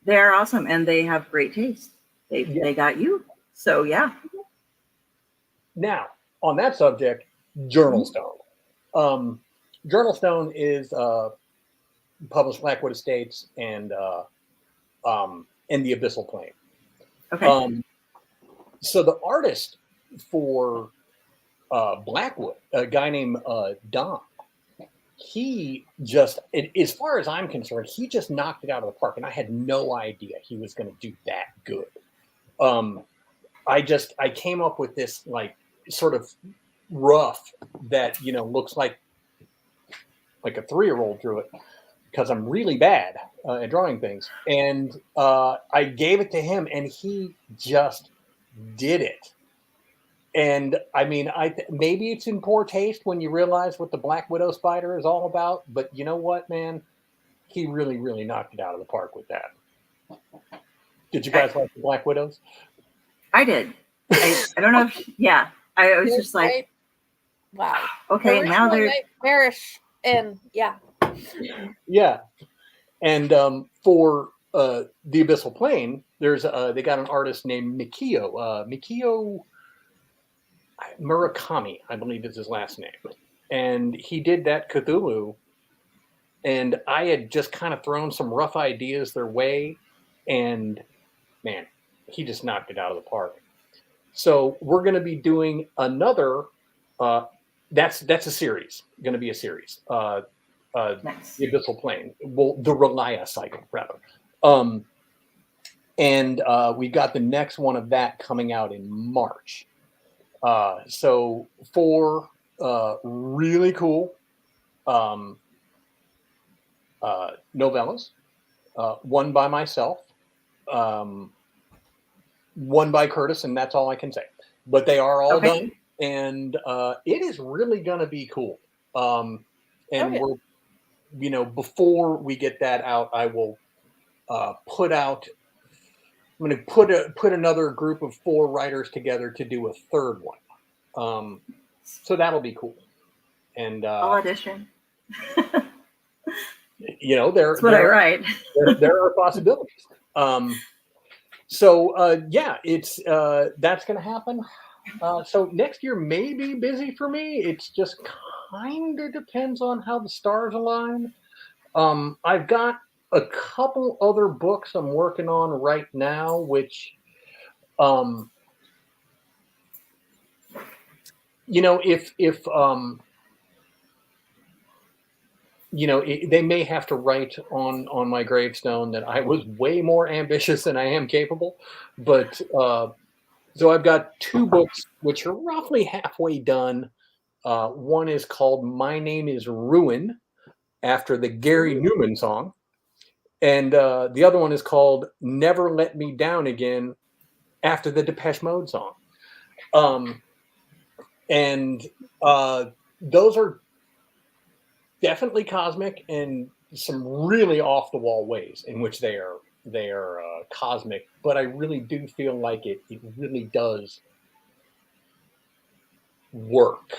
They are awesome, and they have great taste. They got you. So yeah. Now, on that subject, Journal Stone. Journal Stone is published Blackwood Estates and The Abyssal Plane. Okay. So the artist for Blackwood, a guy named Don, he just, as far as I'm concerned, he just knocked it out of the park, and I had no idea he was going to do that good. I came up with this, like, sort of rough that looks like a 3-year-old drew it, because I'm really bad at drawing things, and I gave it to him, and he just did it. And I mean, maybe it's in poor taste when you realize what the Black Widow spider is all about, but you know what, man? He really, really knocked it out of the park with that. Did you guys like the Black Widows? I did. I don't know if, I was just like, wow. Okay, now they're nightmarish, and yeah. And for the Abyssal Plane, there's they got an artist named Mikio Murakami, I believe is his last name, and he did that Cthulhu, and I had just kind of thrown some rough ideas their way, and man, he just knocked it out of the park. So we're going to be doing another. That's a series. Going to be a series. nice. The Abyssal Plane. Well, the Relia cycle, rather. And we got the next one of that coming out in March. So 4 really cool novellas. One by myself. One by Curtis, and that's all I can say. But they are all done, and it is really going to be cool. We're, before we get that out, I will put out. I'm going to put another group of 4 writers together to do a 3rd one. So that'll be cool. And I'll audition. That's what I write. there are possibilities. So yeah, it's that's going to happen. So next year may be busy for me. It's just kind of depends on how the stars align. I've got a couple other books I'm working on right now, which, um, if they may have to write on my gravestone that I was way more ambitious than I am capable. But so I've got two books which are roughly halfway done. One is called "My Name Is Ruin," after the Gary Newman song, and the other one is called "Never Let Me Down Again," after the Depeche Mode song. Um, and those are definitely cosmic and some really off the wall ways in which they are cosmic. But I really do feel like it really does work.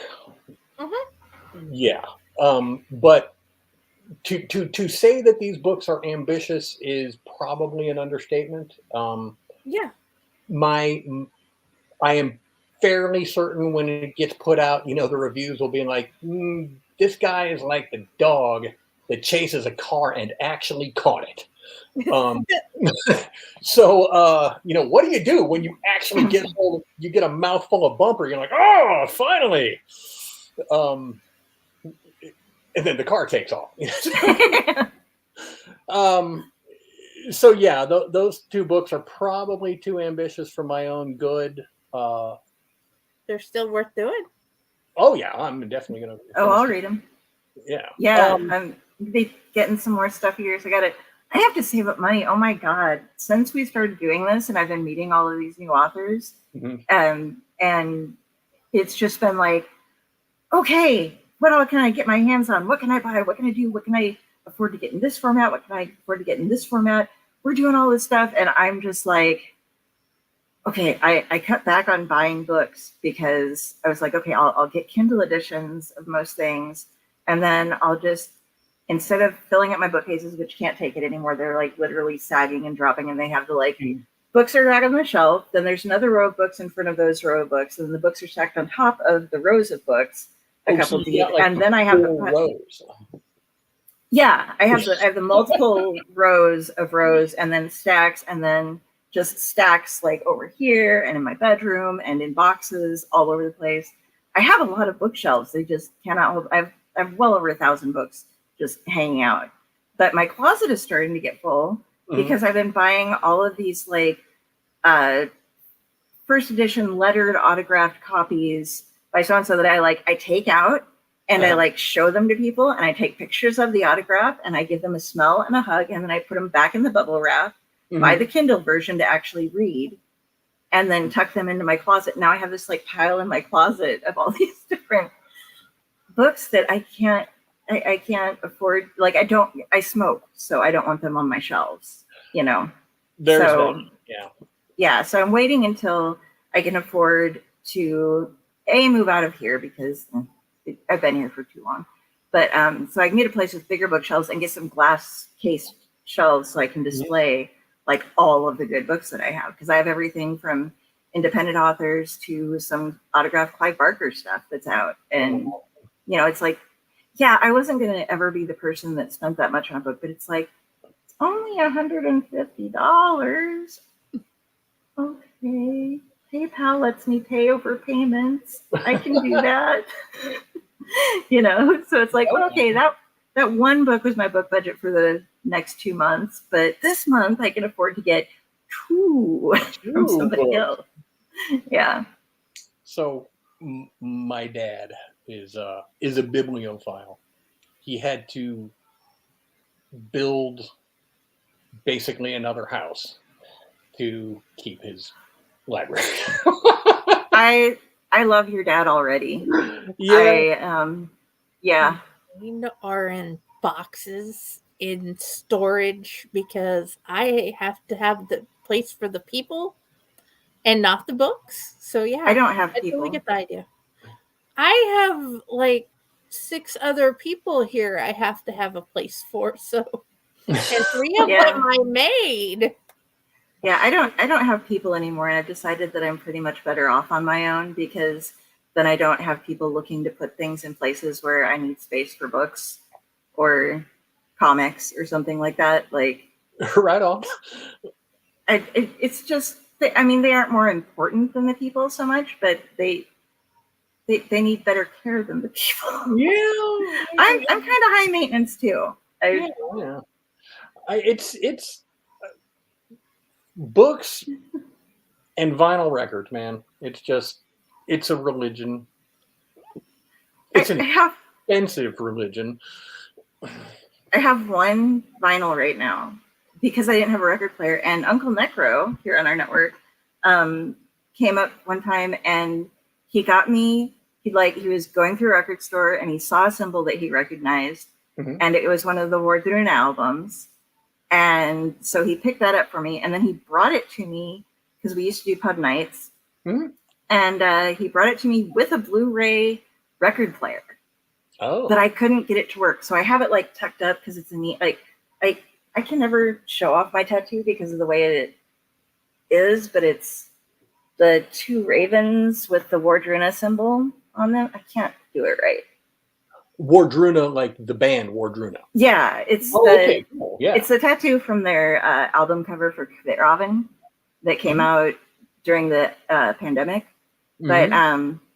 Yeah. But to say that these books are ambitious is probably an understatement. Yeah. I am fairly certain when it gets put out, the reviews will be like, this guy is like the dog that chases a car and actually caught it. So, what do you do when you actually you get a mouthful of bumper? You're like, oh, finally. And then the car takes off. So yeah, those two books are probably too ambitious for my own good. They're still worth doing. Oh yeah, I'm definitely gonna. I'll read them. Yeah. Yeah, I'm be getting some more stuff here. So I have to save up money. Oh my God. Since we started doing this and I've been meeting all of these new authors, and it's just been like, okay, what all can I get my hands on? What can I buy? What can I do? What can I afford to get in this format? What can I afford to get in this format? We're doing all this stuff. And I'm just like, okay, I cut back on buying books because I was like, okay, I'll get Kindle editions of most things. And then I'll just, instead of filling up my bookcases, which can't take it anymore, they're like literally sagging and dropping, and they have the books are out on the shelf. Then there's another row of books in front of those row of books, and the books are stacked on top of the rows of books. So and then I have the rows. Yeah, I have the multiple rows of rows, and then stacks, and then just stacks like over here and in my bedroom and in boxes all over the place. I have a lot of bookshelves. They just cannot hold. I have well over 1,000 books just hanging out. But my closet is starting to get full because I've been buying all of these like first edition lettered autographed copies by so-and-so that I take out and I like show them to people, and I take pictures of the autograph and I give them a smell and a hug, and then I put them back in the bubble wrap, buy the Kindle version to actually read, and then tuck them into my closet. Now I have this like pile in my closet of all these different books that I can't afford. Like I smoke, so I don't want them on my shelves, There's so, that. Yeah. So I'm waiting until I can afford to move out of here because I've been here for too long. But so I can get a place with bigger bookshelves and get some glass case shelves so I can display like all of the good books that I have, because I have everything from independent authors to some autographed Clive Barker stuff that's out. And it's like, yeah, I wasn't going to ever be the person that spent that much on a book, but it's like, it's only $150. Okay. PayPal lets me pay over payments. I can do that. So it's like, okay, that one book was my book budget for the next 2 months, but this month I can afford to get two from somebody else. Yeah. So my dad is a bibliophile. He had to build basically another house to keep his library. I love your dad already. Yeah. Yeah. Mine are in boxes in storage because I have to have the place for the people and not the books. So yeah, I don't have I people. totally get the idea. I have like 6 other people here I have to have a place for. So, and 3 of them I made. Yeah, I don't have people anymore, and I've decided that I'm pretty much better off on my own, because then I don't have people looking to put things in places where I need space for books or comics or something like that. Like, Right on. it's just, I mean, they aren't more important than the people so much, but they need better care than the people. Yeah. I'm kind of high maintenance too. Yeah. It's books and vinyl records, man. It's a religion. It's an expensive religion. I have one vinyl right now because I didn't have a record player, and Uncle Necro here on our network came up one time and he got me. He was going through a record store and he saw a symbol that he recognized, and it was one of the Wardruna albums. And so he picked that up for me, and then he brought it to me because we used to do pub nights. And he brought it to me with a Blu-ray record player. Oh. But I couldn't get it to work. So I have it like tucked up because it's a neat, like, I can never show off my tattoo because of the way it is, but it's the two ravens with the Wardruna symbol on them. I can't do it right. Wardruna, like the band Wardruna. Yeah, it's okay, cool. Yeah. It's the tattoo from their album cover for Kvetraven that came out during the pandemic. But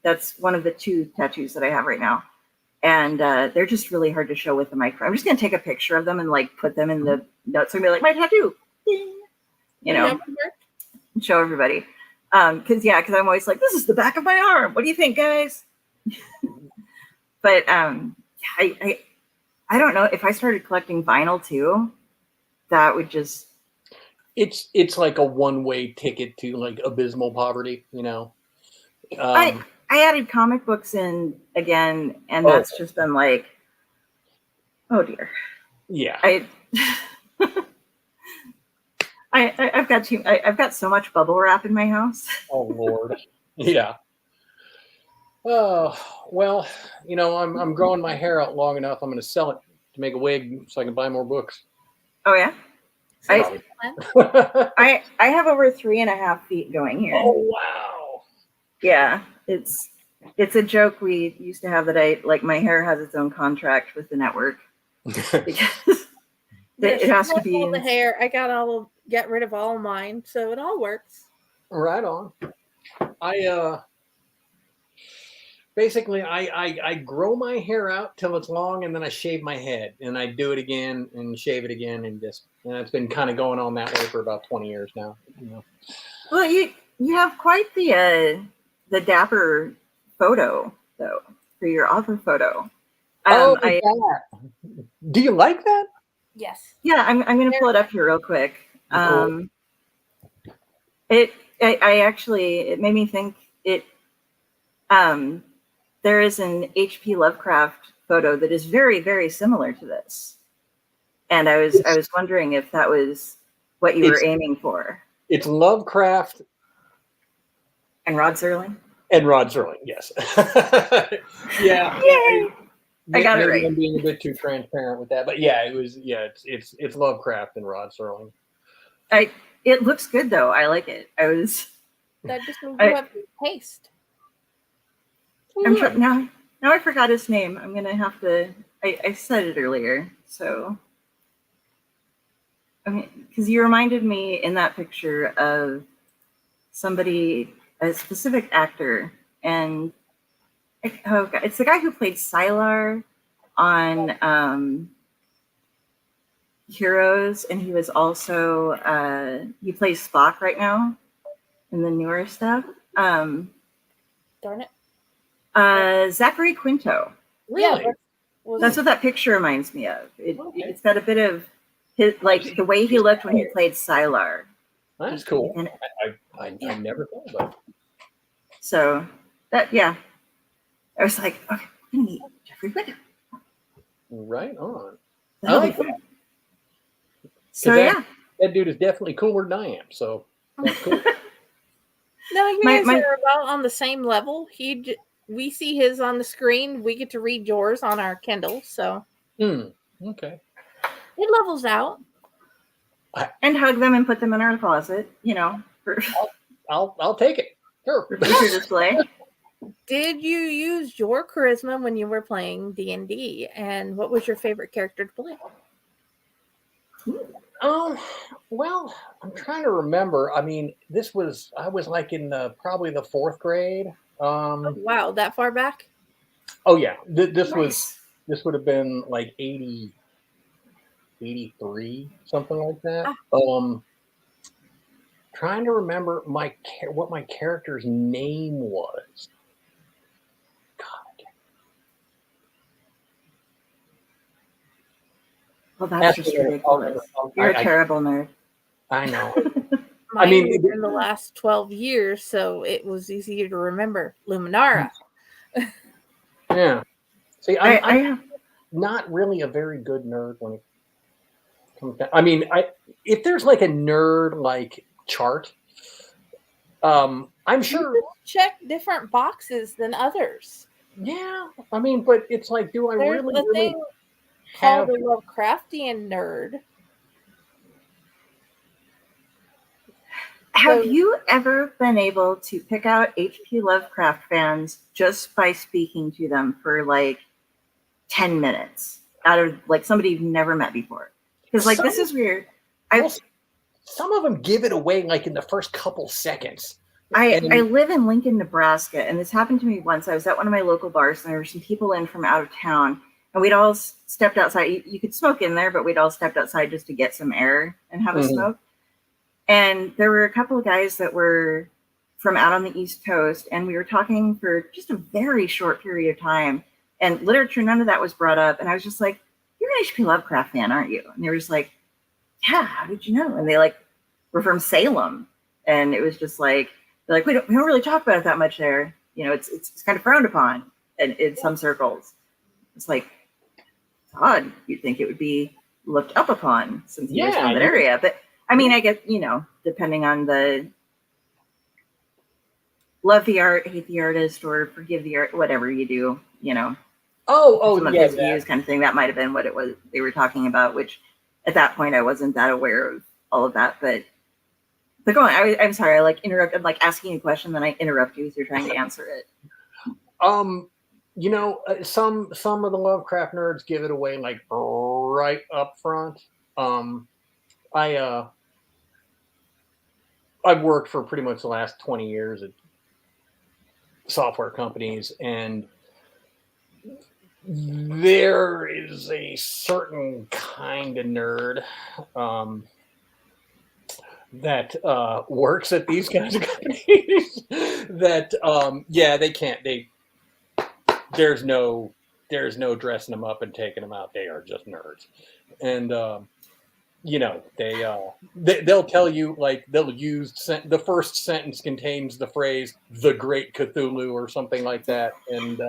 that's one of the two tattoos that I have right now. And they're just really hard to show with the micro. I'm just going to take a picture of them and like put them in the notes and be like, my tattoo, ding, you know, and show everybody. Because I'm always like, this is the back of my arm. What do you think, guys? But I don't know, if I started collecting vinyl too, that would just. It's like a one-way ticket to like abysmal poverty, you know. I added comic books in again, and that's just been like, oh dear. Yeah. I've got so much bubble wrap in my house. Oh Lord. Yeah. Oh well, you know, I'm growing my hair out long enough. I'm going to sell it to make a wig so I can buy more books. Oh yeah. I have over 3.5 feet going here. Oh wow. Yeah, it's a joke we used to have that my hair has its own contract with the network because it has to be the hair. I got get rid of all mine, so it all works. Right on. Basically I grow my hair out till it's long, and then I shave my head, and I do it again and shave it again, and it's been kind of going on that way for about 20 years now. You know. Well, you have quite the dapper photo though for your author photo. Do you like that? Yes. Yeah, I'm going to pull it up here real quick. Cool. It made me think there is an H.P. Lovecraft photo that is very, very similar to this. And I was wondering if that was what you were aiming for. It's Lovecraft. And Rod Serling? And Rod Serling, yes. Yeah. Yay! I got it right. I'm being a bit too transparent with that. But yeah, it's Lovecraft and Rod Serling. It looks good though. I like it. That just means you have taste. Now I forgot his name. I'm gonna have to. I said it earlier, so. I mean, because you reminded me in that picture of somebody, a specific actor, and it's the guy who played Sylar on Heroes, and he was also he plays Spock right now in the newer stuff. Darn it. Zachary Quinto. Really? Yeah, that's what that picture reminds me of. It's got a bit of his, like the way he looked when he played Sylar. That's cool. I never thought about it. So that, yeah, I was like, okay, we're gonna meet Jeffrey Quinto. Right on. I like that. So that dude is definitely cooler than I am. So that's cool. No, you guys are about on the same level. We see his on the screen. We get to read yours on our Kindle. So okay, it levels out. And hug them and put them in our closet, for I'll take it. Sure. for future display. Did you use your charisma when you were playing D&D? And what was your favorite character to play? Well, I'm trying to remember. I mean, I was like in probably the 4th grade. Wow, that far back? Oh yeah, this Nice. would have been like 80, 83, something like that. Trying to remember what my character's name was. Well, that's just ridiculous. You're a terrible nerd. I know. I mean, in the last 12 years, so it was easier to remember. Luminara. Yeah. See, I'm not really a very good nerd when it comes down. I mean, if there's like a nerd like chart, I'm sure check different boxes than others. Yeah, I mean, but it's like, do I There's really have a Lovecraftian nerd? Have you ever been able to pick out H.P. Lovecraft fans just by speaking to them for like 10 minutes out of like somebody you've never met before? Because like this is weird. Some of them give it away like in the first couple seconds. I live in Lincoln, Nebraska, and this happened to me once. I was at one of my local bars, and there were some people in from out of town, and we'd all stepped outside. You could smoke in there, but we'd all stepped outside just to get some air and have a smoke. And there were a couple of guys that were from out on the East Coast, and we were talking for just a very short period of time. And literature, none of that was brought up. And I was just like, "You're an H.P. Lovecraft fan, aren't you?" And they were just like, "Yeah, how did you know?" And they like were from Salem, and it was just like, they're like, we don't really talk about it that much there. It's kind of frowned upon in some circles. It's like, it's odd. You'd think it would be looked up upon since he was from that area. But I mean, I guess, depending on the love the art, hate the artist, or forgive the art, whatever you do, some of his views kind of thing. That might have been what it was they were talking about, which at that point I wasn't that aware of all of that, but go on. I'm sorry. I interrupted. I'm asking a question, then I interrupt you as you're trying to answer it. Some of the Lovecraft nerds give it away like right up front. I've worked for pretty much the last 20 years at software companies, and there is a certain kind of nerd that works at these kinds of companies that there's no dressing them up and taking them out. They are just nerds. And they'll tell you, like, they'll use the first sentence contains the phrase "the Great Cthulhu" or something like that, and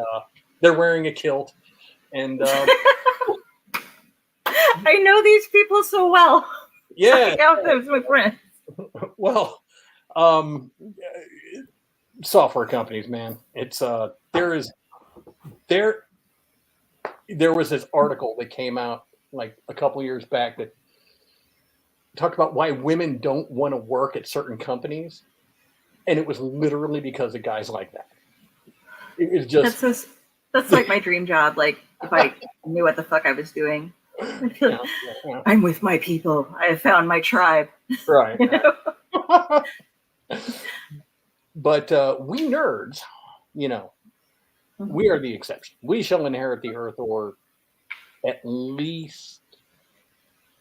they're wearing a kilt, and I know these people so well. Yeah, I count them as my friends. Well, software companies, man. It's there was this article that came out like a couple of years back that talked about why women don't want to work at certain companies, and it was literally because of guys like that. It was just that's like my dream job. Like if I knew what the fuck I was doing. I'm with my people. I have found my tribe. Right. But we nerds, we are the exception. We shall inherit the earth, or at least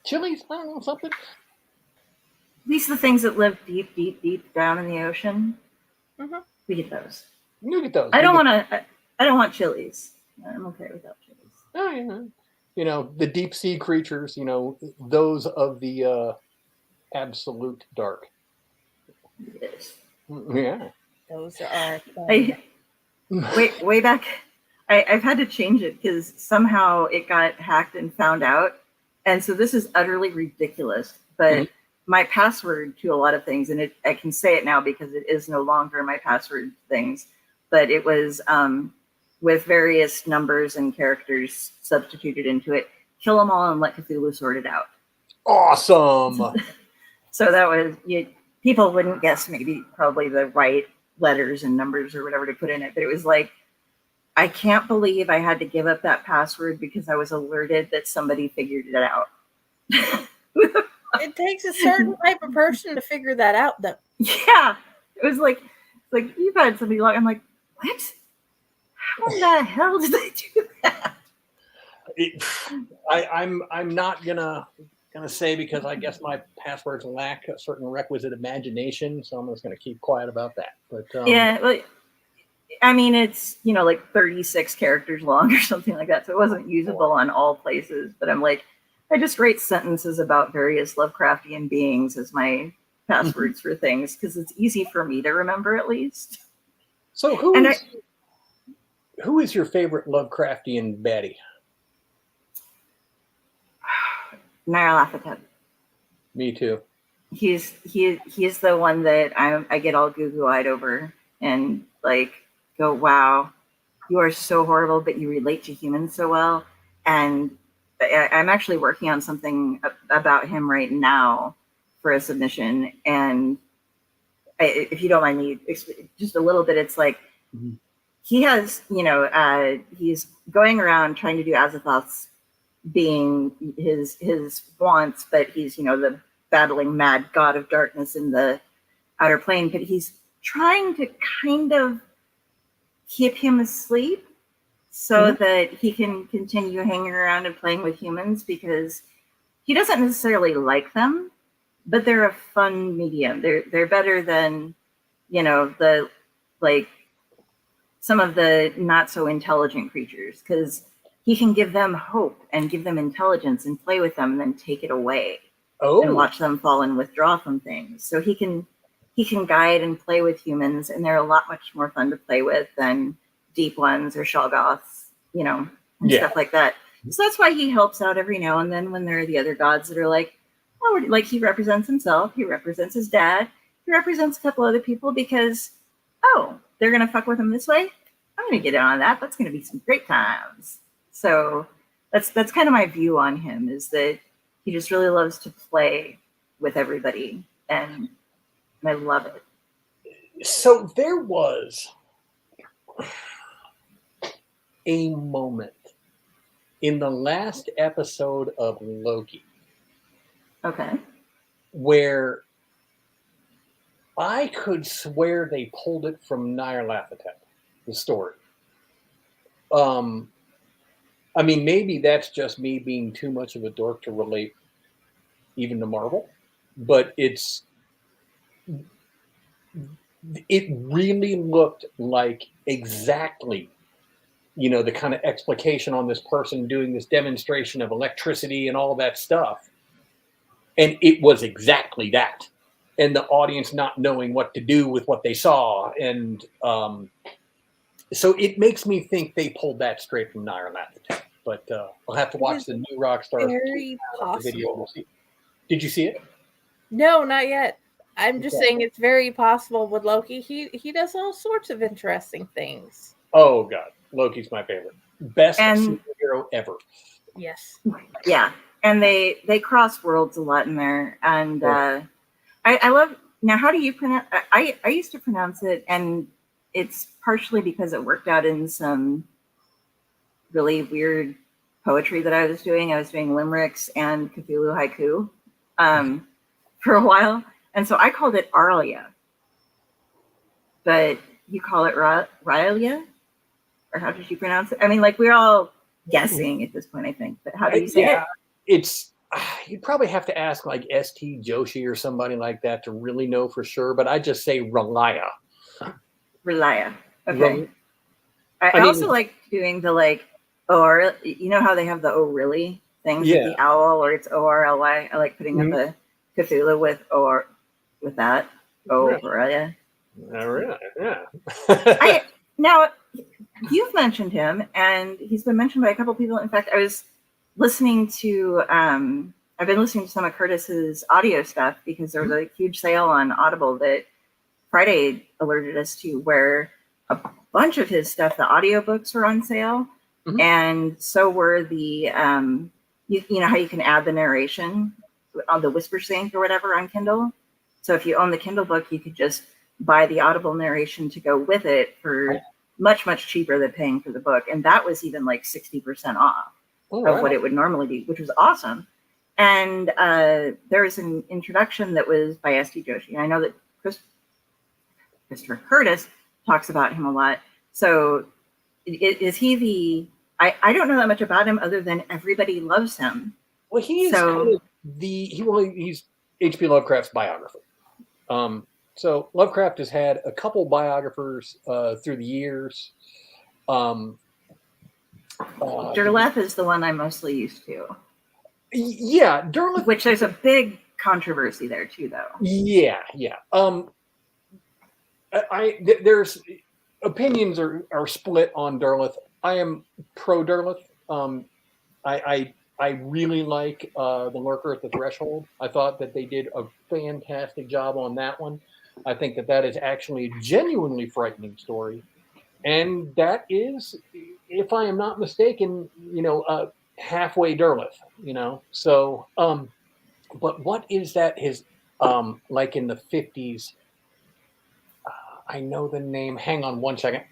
chilies, I don't know, something. These are the things that live deep, deep, deep down in the ocean. We get those. You get those. I don't want chilies. I'm okay without chilies. Oh, yeah. The deep sea creatures, those of the absolute dark. Yes. Yeah. Those are way back. I've had to change it because somehow it got hacked and found out. And so this is utterly ridiculous. But my password to a lot of things, and I can say it now because it is no longer my password things, but it was with various numbers and characters substituted into it. Kill them all and let Cthulhu sort it out. Awesome. So that was people wouldn't guess probably the right letters and numbers or whatever to put in it, but it was like, I can't believe I had to give up that password because I was alerted that somebody figured it out. It takes a certain type of person to figure that out, though. Yeah, it was like you've had somebody log. I'm like, what? How the hell did they do that? I'm not gonna say, because I guess my passwords lack a certain requisite imagination, so I'm just gonna keep quiet about that. But yeah, like, I mean, it's like 36 characters long or something like that, so it wasn't usable on all places. But I'm like, I just write sentences about various Lovecraftian beings as my passwords for things because it's easy for me to remember, at least. So who is your favorite Lovecraftian baddie? Nyarlathotep. Me too. He's the one that I get all goo-goo-eyed over and like go, wow, you are so horrible, but you relate to humans so well. And I'm actually working on something about him right now for a submission. And if you don't mind me, just a little bit, it's like he has, he's going around trying to do Azathoth's being his wants, but he's, the battling mad god of darkness in the outer plane. But he's trying to kind of keep him asleep so that he can continue hanging around and playing with humans, because he doesn't necessarily like them, but they're a fun medium. They're better than, the like some of the not so intelligent creatures, because he can give them hope and give them intelligence and play with them and then take it away and watch them fall and withdraw from things. So he can guide and play with humans, and they're a lot much more fun to play with than deep ones or Shoggoths, and stuff like that. So that's why he helps out every now and then when there are the other gods that are like, oh, like he represents himself, he represents his dad, he represents a couple other people because, oh, they're going to fuck with him this way? I'm going to get in on that. That's going to be some great times. So that's kind of my view on him, is that he just really loves to play with everybody, and I love it. So there was a moment in the last episode of Loki, okay, where I could swear they pulled it from Nyarlathotep, the story. I mean, maybe that's just me being too much of a dork to relate even to Marvel, but it really looked like exactly, the kind of explication on this person doing this demonstration of electricity and all that stuff. And it was exactly that. And the audience not knowing what to do with what they saw. And so it makes me think they pulled that straight from Nyarlathotep. But I'll have to watch the new Rockstar very video. We'll see. Did you see it? No, not yet. I'm just saying it's very possible with Loki. He does all sorts of interesting things. Oh, God. Loki's my favorite. Best superhero ever. Yes. Yeah. And they cross worlds a lot in there. And I love, now how do you pronounce, I used to pronounce it, and it's partially because it worked out in some really weird poetry that I was doing. I was doing limericks and Cthulhu haiku for a while. And so I called it Arlia. But you call it Railia? Or how did you pronounce it? I mean, like, we're all guessing at this point, I think. But how do you say it? It's, you'd probably have to ask like ST Joshi or somebody like that to really know for sure. But I just say Relaya. Relaya. Okay. I mean, also like doing the like, or how they have the oh really things with the owl, or it's ORLY. I like putting up a Cthulhu with that. Oh, Relaya. All right. Yeah. Now, you've mentioned him, and he's been mentioned by a couple people. In fact, I was listening to, I've been listening to some of Curtis's audio stuff because there was a huge sale on Audible that Friday alerted us to, where a bunch of his stuff, the audiobooks, were on sale. And so were the, you know how you can add the narration on the Whispersync or whatever on Kindle. So if you own the Kindle book, you could just buy the Audible narration to go with it for much, much cheaper than paying for the book. And that was even like 60% off of what it would normally be, which was awesome. And there was an introduction that was by S.T. Joshi. I know that Christopher Curtis talks about him a lot. So is he the... I don't know that much about him other than everybody loves him. Well, he's H.P. Lovecraft's biographer. So Lovecraft has had a couple biographers through the years. Derleth is the one I'm mostly used to. Yeah, Derleth. Which there's a big controversy there too, though. Yeah. There's opinions are split on Derleth. I am pro Derleth. I really like The Lurker at the Threshold. I thought that they did a fantastic job on that one. I think that is actually a genuinely frightening story. And that is, if I am not mistaken, halfway Derleth, So, but what is that his, like in the 50s? I know the name. Hang on one second.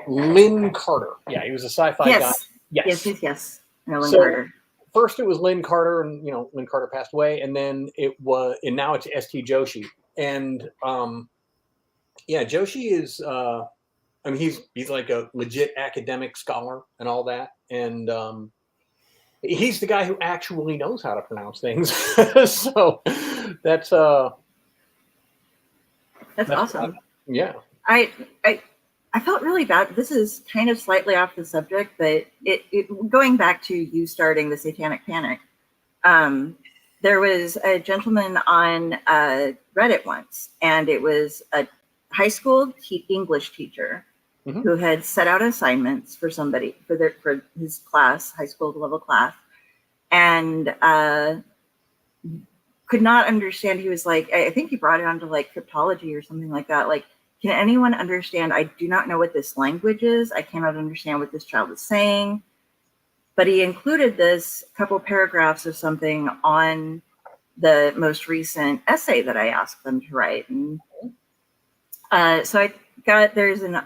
Lynn Carter. Yeah, he was a sci-fi guy. Yes. No, Lynn Carter. First it was Lynn Carter, and Lynn Carter passed away, and then now it's S.T. Joshi. And Joshi is he's like a legit academic scholar and all that. And he's the guy who actually knows how to pronounce things. So that's awesome. Yeah. I felt really bad. This is kind of slightly off the subject, but it going back to you starting the Satanic Panic. There was a gentleman on Reddit once, and it was a high school English teacher who had set out assignments for somebody for his class, high school level class, and could not understand. He was like, I think he brought it onto like cryptology or something like that. Like, can anyone understand? I do not know what this language is. I cannot understand what this child is saying. But he included this couple paragraphs of something on the most recent essay that I asked them to write. And so there's an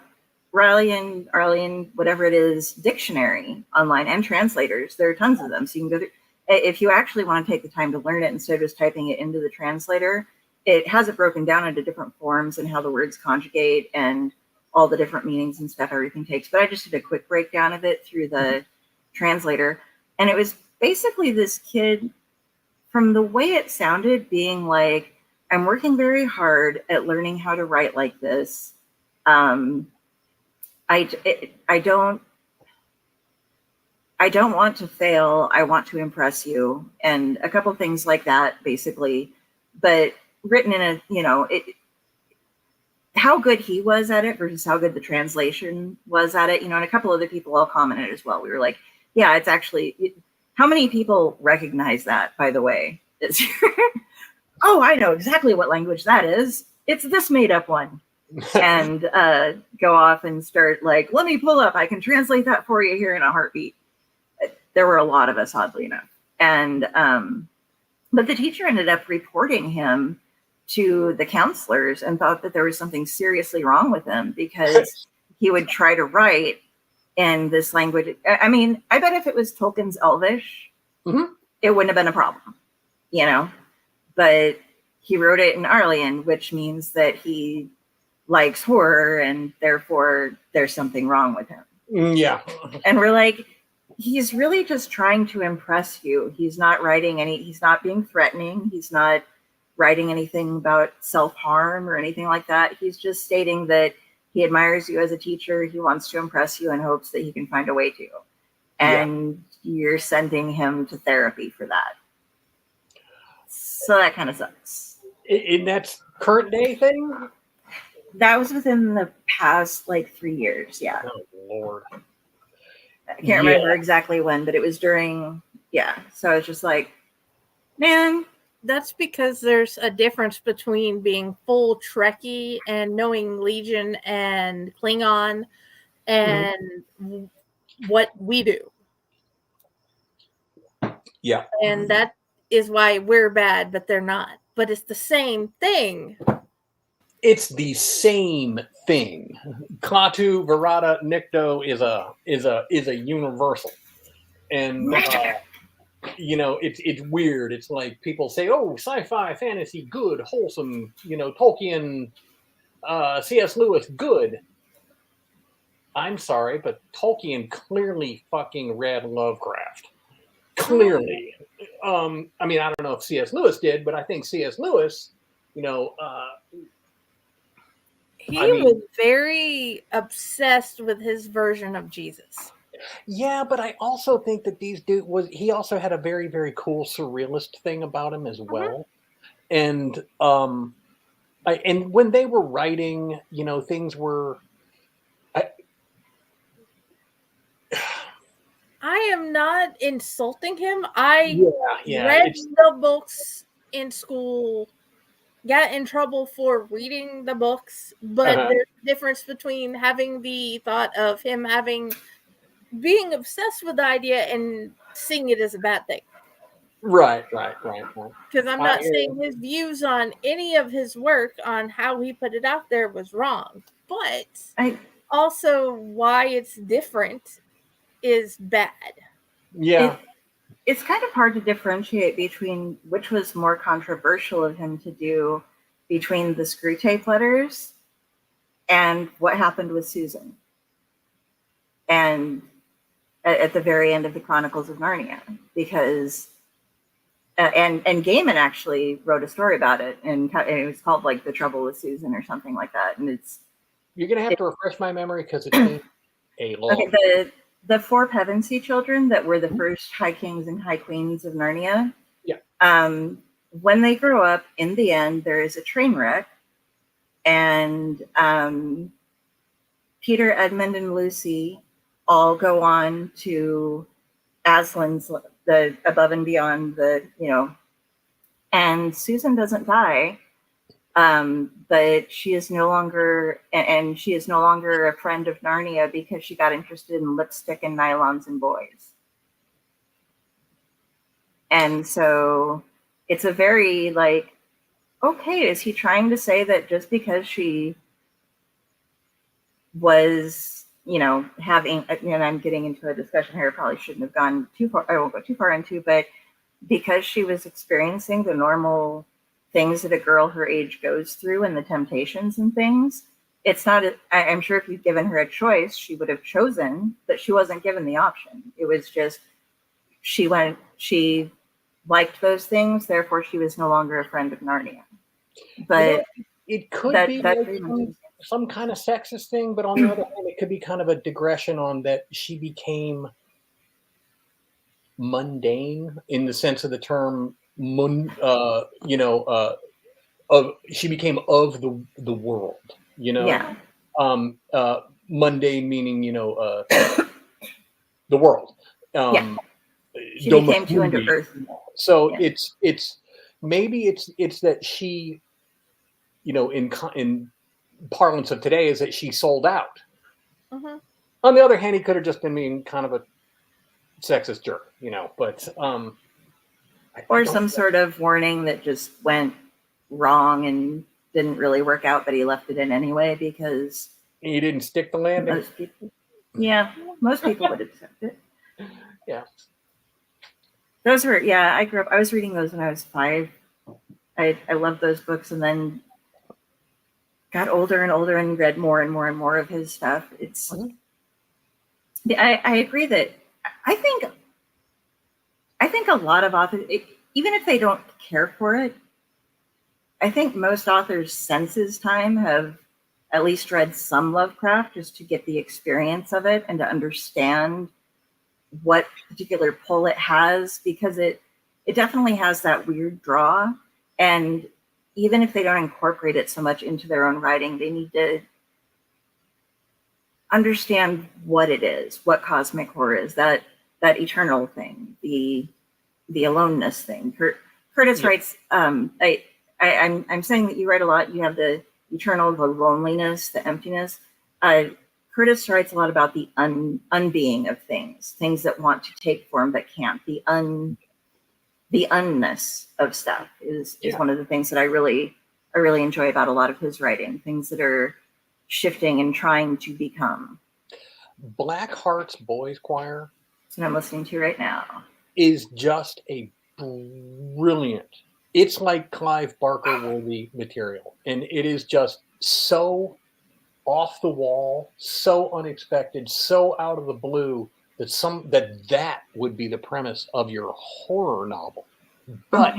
Arlian, whatever it is, dictionary online and translators. There are tons of them. So you can go through. If you actually want to take the time to learn it instead of just typing it into the translator, it has it broken down into different forms and how the words conjugate and all the different meanings and stuff everything takes. But I just did a quick breakdown of it through the translator. And it was basically this kid, from the way it sounded, being like, I'm working very hard at learning how to write like this. I don't want to fail. I want to impress you. And a couple things like that, basically. But written in how good he was at it versus how good the translation was at it, and a couple other people all commented as well. We were like, yeah, it's actually, how many people recognize that, by the way? Oh, I know exactly what language that is. It's this made up one. And go off and start like, let me pull up. I can translate that for you here in a heartbeat. There were a lot of us, oddly enough. And, but the teacher ended up reporting him to the counselors and thought that there was something seriously wrong with him because he would try to write in this language. I mean, I bet if it was Tolkien's Elvish, it wouldn't have been a problem, but he wrote it in Arlian, which means that he likes horror and therefore there's something wrong with him. Yeah. And we're like, he's really just trying to impress you. He's not he's not being threatening. He's not writing anything about self-harm or anything like that. He's just stating that he admires you as a teacher. He wants to impress you and hopes that he can find a way to. And you're sending him to therapy for that. So that kind of sucks. And that's current day thing? That was within the past 3 years. Yeah. Oh, Lord. I can't remember exactly when, but it was during, So I was just like, man. That's because there's a difference between being full Trekkie and knowing Legion and Klingon and what we do. Yeah. And that is why we're bad, but they're not. But it's the same thing. It's the same thing. Klaatu, Verada, Nikto is a universal. And it's weird. It's like people say, "Oh, sci-fi, fantasy, good, wholesome." Tolkien, C.S. Lewis, good. I'm sorry, but Tolkien clearly fucking read Lovecraft. Clearly. I don't know if C.S. Lewis did, but I think C.S. Lewis, he was very obsessed with his version of Jesus. Yeah, but I also think that he also had a very, very cool surrealist thing about him as well. And and when they were writing, things were. I am not insulting him. I read the books in school, got in trouble for reading the books, but there's a difference between having the thought of him being obsessed with the idea and seeing it as a bad thing. Right. Because I'm not saying his views on any of his work on how he put it out there was wrong, but also why it's different is bad. Yeah. It's kind of hard to differentiate between which was more controversial of him to do between the Screwtape letters and what happened with Susan. And at the very end of the Chronicles of Narnia, because and Gaiman actually wrote a story about it, and it was called like The Trouble with Susan or something like that. And you're gonna have to refresh my memory because it's been a long. Okay, the four Pevensey children that were the first High Kings and High Queens of Narnia. Yeah. When they grow up, in the end, there is a train wreck, and Peter, Edmund, and Lucy all go on to Aslan's, the above and beyond, and Susan doesn't die, but she is no longer, and she is no longer a friend of Narnia because she got interested in lipstick and nylons and boys. And so it's a very okay, is he trying to say that just because she was, having, and I'm getting into a discussion here I probably shouldn't have gone too far, I won't go too far into, but because she was experiencing the normal things that a girl her age goes through and the temptations and things, it's not, I'm sure if you'd given her a choice, she would have chosen, but she wasn't given the option. It was just, she liked those things, therefore she was no longer a friend of Narnia. But it could be some kind of sexist thing, but on the other hand, it could be kind of a digression on that she became mundane in the sense of the term, she became of the world, Yeah. Mundane meaning, the world. Yeah. She became too into earth. So yeah. It's maybe it's that she, in parlance of today, is that she sold out. Mm-hmm. On the other hand, he could have just been being kind of a sexist jerk, but or some sort of warning that just went wrong and didn't really work out, but he left it in anyway because he didn't stick the landing. Most people would accept it. Yeah. Those were, I grew up, I was reading those when I was 5. I loved those books, and then got older and older and read more and more and more of his stuff. It's, I agree that I think a lot of authors, even if they don't care for it, I think most authors since his time have at least read some Lovecraft just to get the experience of it and to understand what particular pull it has, because it definitely has that weird draw. And even if they don't incorporate it so much into their own writing, they need to understand what it is, what cosmic horror is, that eternal thing, the aloneness thing. Curtis writes, I'm saying that you write a lot. You have the eternal, the loneliness, the emptiness. Curtis writes a lot about the unbeing of things that want to take form but can't. The the unness of stuff is Yeah. one of the things that I really enjoy about a lot of his writing. Things that are shifting and trying to become. Blackheart's Boys Choir That's what I'm listening to right now. is just a brilliant. It's like Clive Barker worthy material, and it is just so off the wall, so unexpected, so out of the blue that would be the premise of your horror novel. But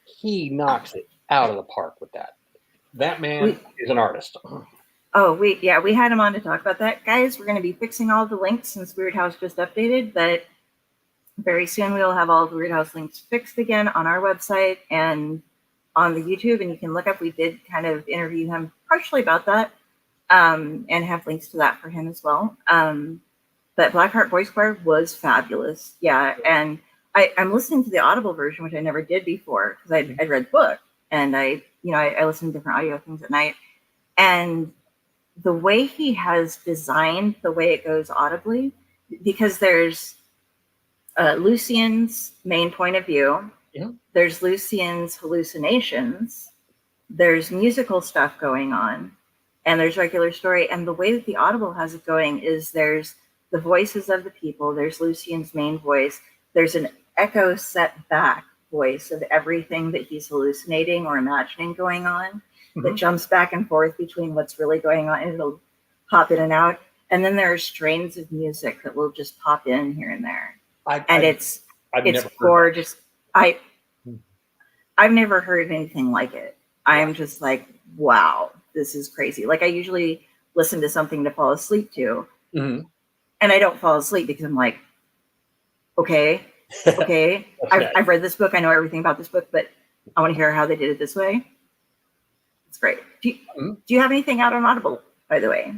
he knocks it out of the park with that. That man is an artist. Oh, we had him on to talk about that. Guys, we're going to be fixing all the links since Weird House just updated, but very soon we will have all the Weird House links fixed again on our website and on the YouTube, and you can look up. We did kind of interview him partially about that, and have links to that for him as well. But Blackheart Boys Choir was fabulous. Yeah, and I'm listening to the Audible version, which I never did before because I'd read the book, and I listen to different audio things at night, and the way he has designed the way it goes audibly, because there's Lucien's main point of view. Yeah. There's Lucien's hallucinations. There's musical stuff going on, and there's regular story. And the way that the Audible has it going is there's the voices of the people. There's Lucien's main voice. There's an echo set back voice of everything that he's hallucinating or imagining going on that jumps back and forth between what's really going on, and it'll pop in and out. And then there are strains of music that will just pop in here and there. It's gorgeous. I've never heard anything like it. I'm just like, wow, this is crazy. Like I usually listen to something to fall asleep to, and I don't fall asleep because I'm like, okay, I've read this book. I know everything about this book, but I want to hear how they did it this way. It's great. Do you have anything out on Audible, by the way?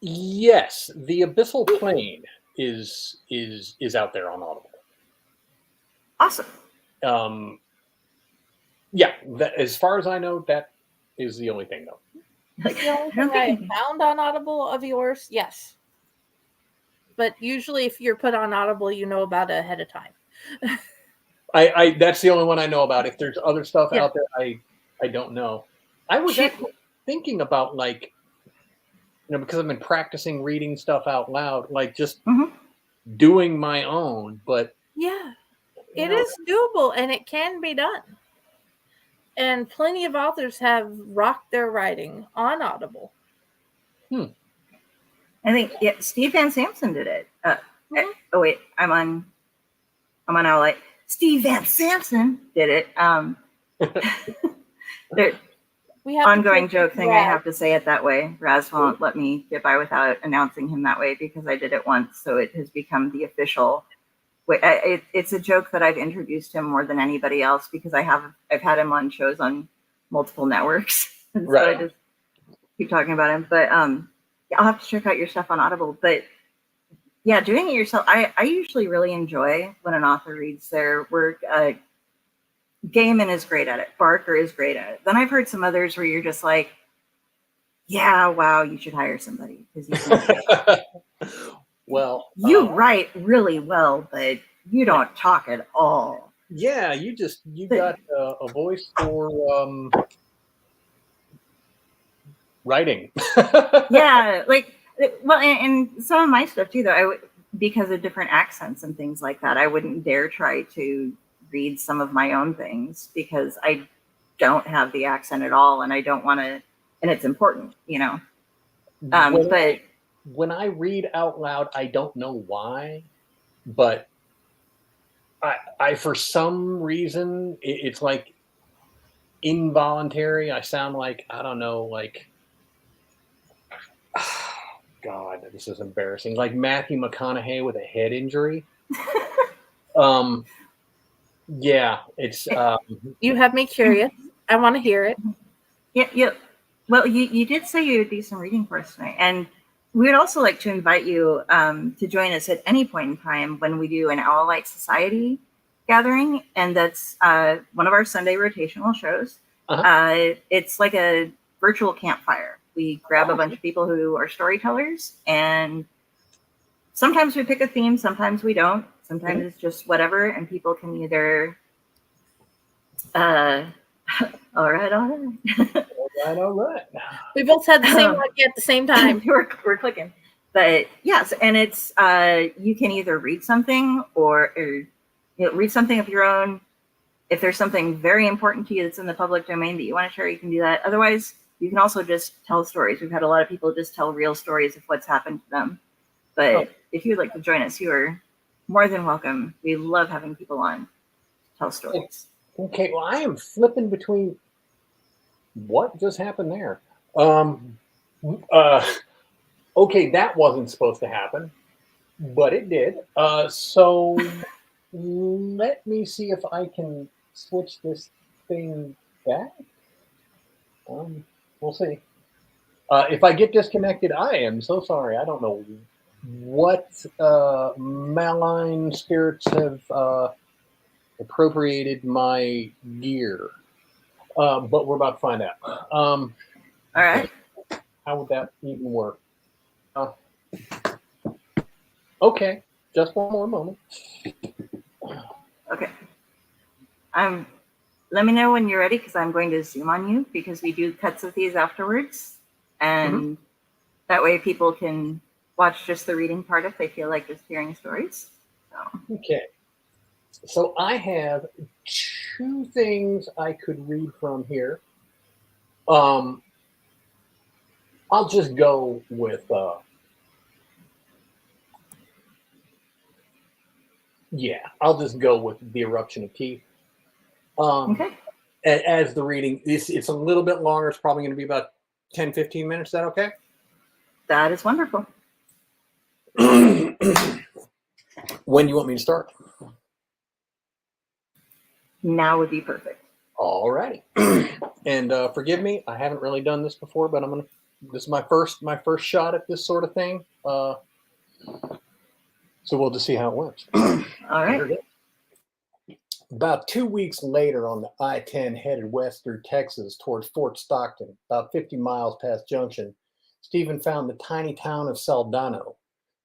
Yes, The Abyssal Plane is out there on Audible. Awesome. Yeah, as far as I know, that is the only thing, though. The only thing I found on Audible of yours, yes. But usually, if you're put on Audible, you know about it ahead of time. I that's the only one I know about. If there's other stuff out there, I don't know. I was actually thinking about, like, because I've been practicing reading stuff out loud, like just doing my own. But yeah, it is doable and it can be done. And plenty of authors have rocked their writing on Audible. I think Steve Van Samson did it. Oh wait, I'm on Owlite. Steve Van Samson did it. We have ongoing joke thing. I have to say it that way. Raz won't let me get by without announcing him that way because I did it once, so it has become the official. It's a joke that I've introduced him more than anybody else because I've had him on shows on multiple networks, and so I just keep talking about him. But I'll have to check out your stuff on Audible. But yeah, doing it yourself, I usually really enjoy when an author reads their work. Gaiman is great at it. Barker is great at it. Then I've heard some others where you're just like, yeah, wow, you should hire somebody because you well, you write really well, but you don't talk at all. Yeah, you got a voice for writing. Yeah, like, well, and some of my stuff too, though, because of different accents and things like that, I wouldn't dare try to read some of my own things because I don't have the accent at all, and I don't want to, and it's important, but when I read out loud, I don't know why, but I for some reason it's like involuntary. I sound like, I don't know, like, God, this is embarrassing. Like Matthew McConaughey with a head injury. Yeah, it's. You have me curious. I want to hear it. Yeah. Well, you did say you would do some reading for us tonight, and we would also like to invite you to join us at any point in time when we do an Owlite Society gathering, and that's one of our Sunday rotational shows. It's like a virtual campfire. We grab a bunch of people who are storytellers, and sometimes we pick a theme, sometimes we don't. Sometimes it's just whatever, and people can either, all right. All right. We both had the same idea at the same time. we're clicking. But yes, and it's you can either read something or read something of your own. If there's something very important to you that's in the public domain that you want to share, you can do that. Otherwise, you can also just tell stories. We've had a lot of people just tell real stories of what's happened to them. But if you'd like to join us, you are more than welcome. We love having people on to tell stories. Okay, well, I am flipping between what just happened there. Okay, that wasn't supposed to happen, but it did. So let me see if I can switch this thing back. We'll see. If I get disconnected, I am so sorry. I don't know what malign spirits have appropriated my gear, but we're about to find out. All right. How would that even work? Okay, just one more moment. Okay. Let me know when you're ready, because I'm going to zoom on you, because we do cuts of these afterwards, and that way people can watch just the reading part if they feel like just hearing stories. So. Okay. So I have two things I could read from here. I'll just go with I'll just go with the eruption of teeth. Okay. As the reading, it's a little bit longer. It's probably going to be about 10, 15 minutes. Is that okay? That is wonderful. When do you want me to start? Now would be perfect. All righty. And forgive me, I haven't really done this before, but this is my first shot at this sort of thing. So we'll just see how it works. All right. About 2 weeks later, on the I-10 headed west through Texas towards Fort Stockton, about 50 miles past Junction, Stephen found the tiny town of Saldano.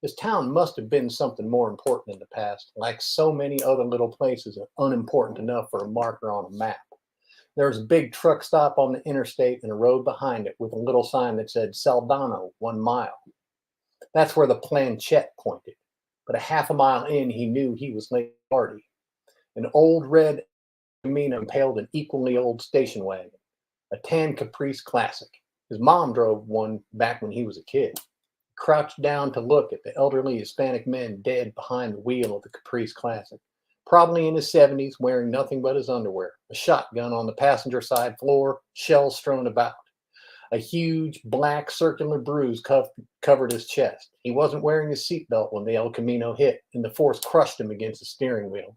This town must have been something more important in the past, like so many other little places, unimportant enough for a marker on a map. There was a big truck stop on the interstate and a road behind it with a little sign that said Saldano, 1 mile. That's where the planchette pointed. But a half a mile in, he knew he was late party. An old red Camino impaled an equally old station wagon, a tan Caprice Classic. His mom drove one back when he was a kid. Crouched down to look at the elderly Hispanic men dead behind the wheel of the Caprice Classic, probably in his 70s, wearing nothing but his underwear, a shotgun on the passenger side floor, shells strewn about. A huge black circular bruise covered his chest. He wasn't wearing his seatbelt when the El Camino hit, and the force crushed him against the steering wheel.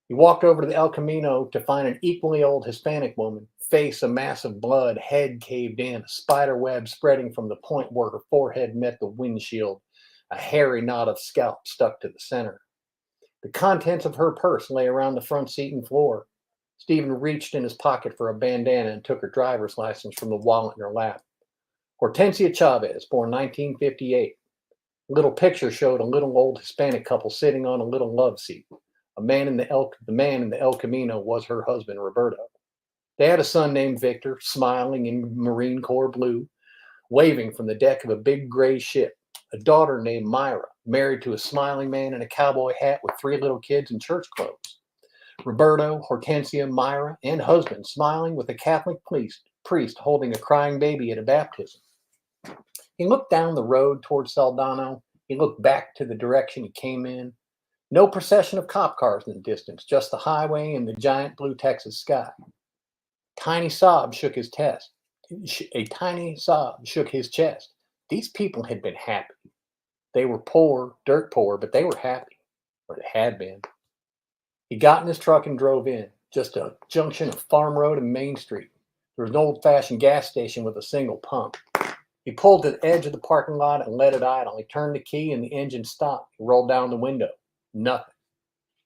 He walked over to the El Camino to find an equally old Hispanic woman, face a mass of blood, head caved in, a spider web spreading from the point where her forehead met the windshield, a hairy knot of scalp stuck to the center. The contents of her purse lay around the front seat and floor. Stephen reached in his pocket for a bandana and took her driver's license from the wallet in her lap. Hortensia Chavez, born 1958. A little picture showed a little old Hispanic couple sitting on a little love seat. The man in the El Camino was her husband, Roberto. They had a son named Victor, smiling in Marine Corps blue, waving from the deck of a big gray ship. A daughter named Myra, married to a smiling man in a cowboy hat with 3 little kids in church clothes. Roberto, Hortensia, Myra, and husband smiling with a Catholic priest holding a crying baby at a baptism. He looked down the road toward Saldano. He looked back to the direction he came in. No procession of cop cars in the distance, just the highway and the giant blue Texas sky. Tiny sob shook his chest. A tiny sob shook his chest. These people had been happy. They were poor, dirt poor, but they were happy, or they had been. He got in his truck and drove in, just a junction of Farm Road and Main Street. There was an old-fashioned gas station with a single pump. He pulled to the edge of the parking lot and let it idle. He turned the key and the engine stopped. He rolled down the window. Nothing.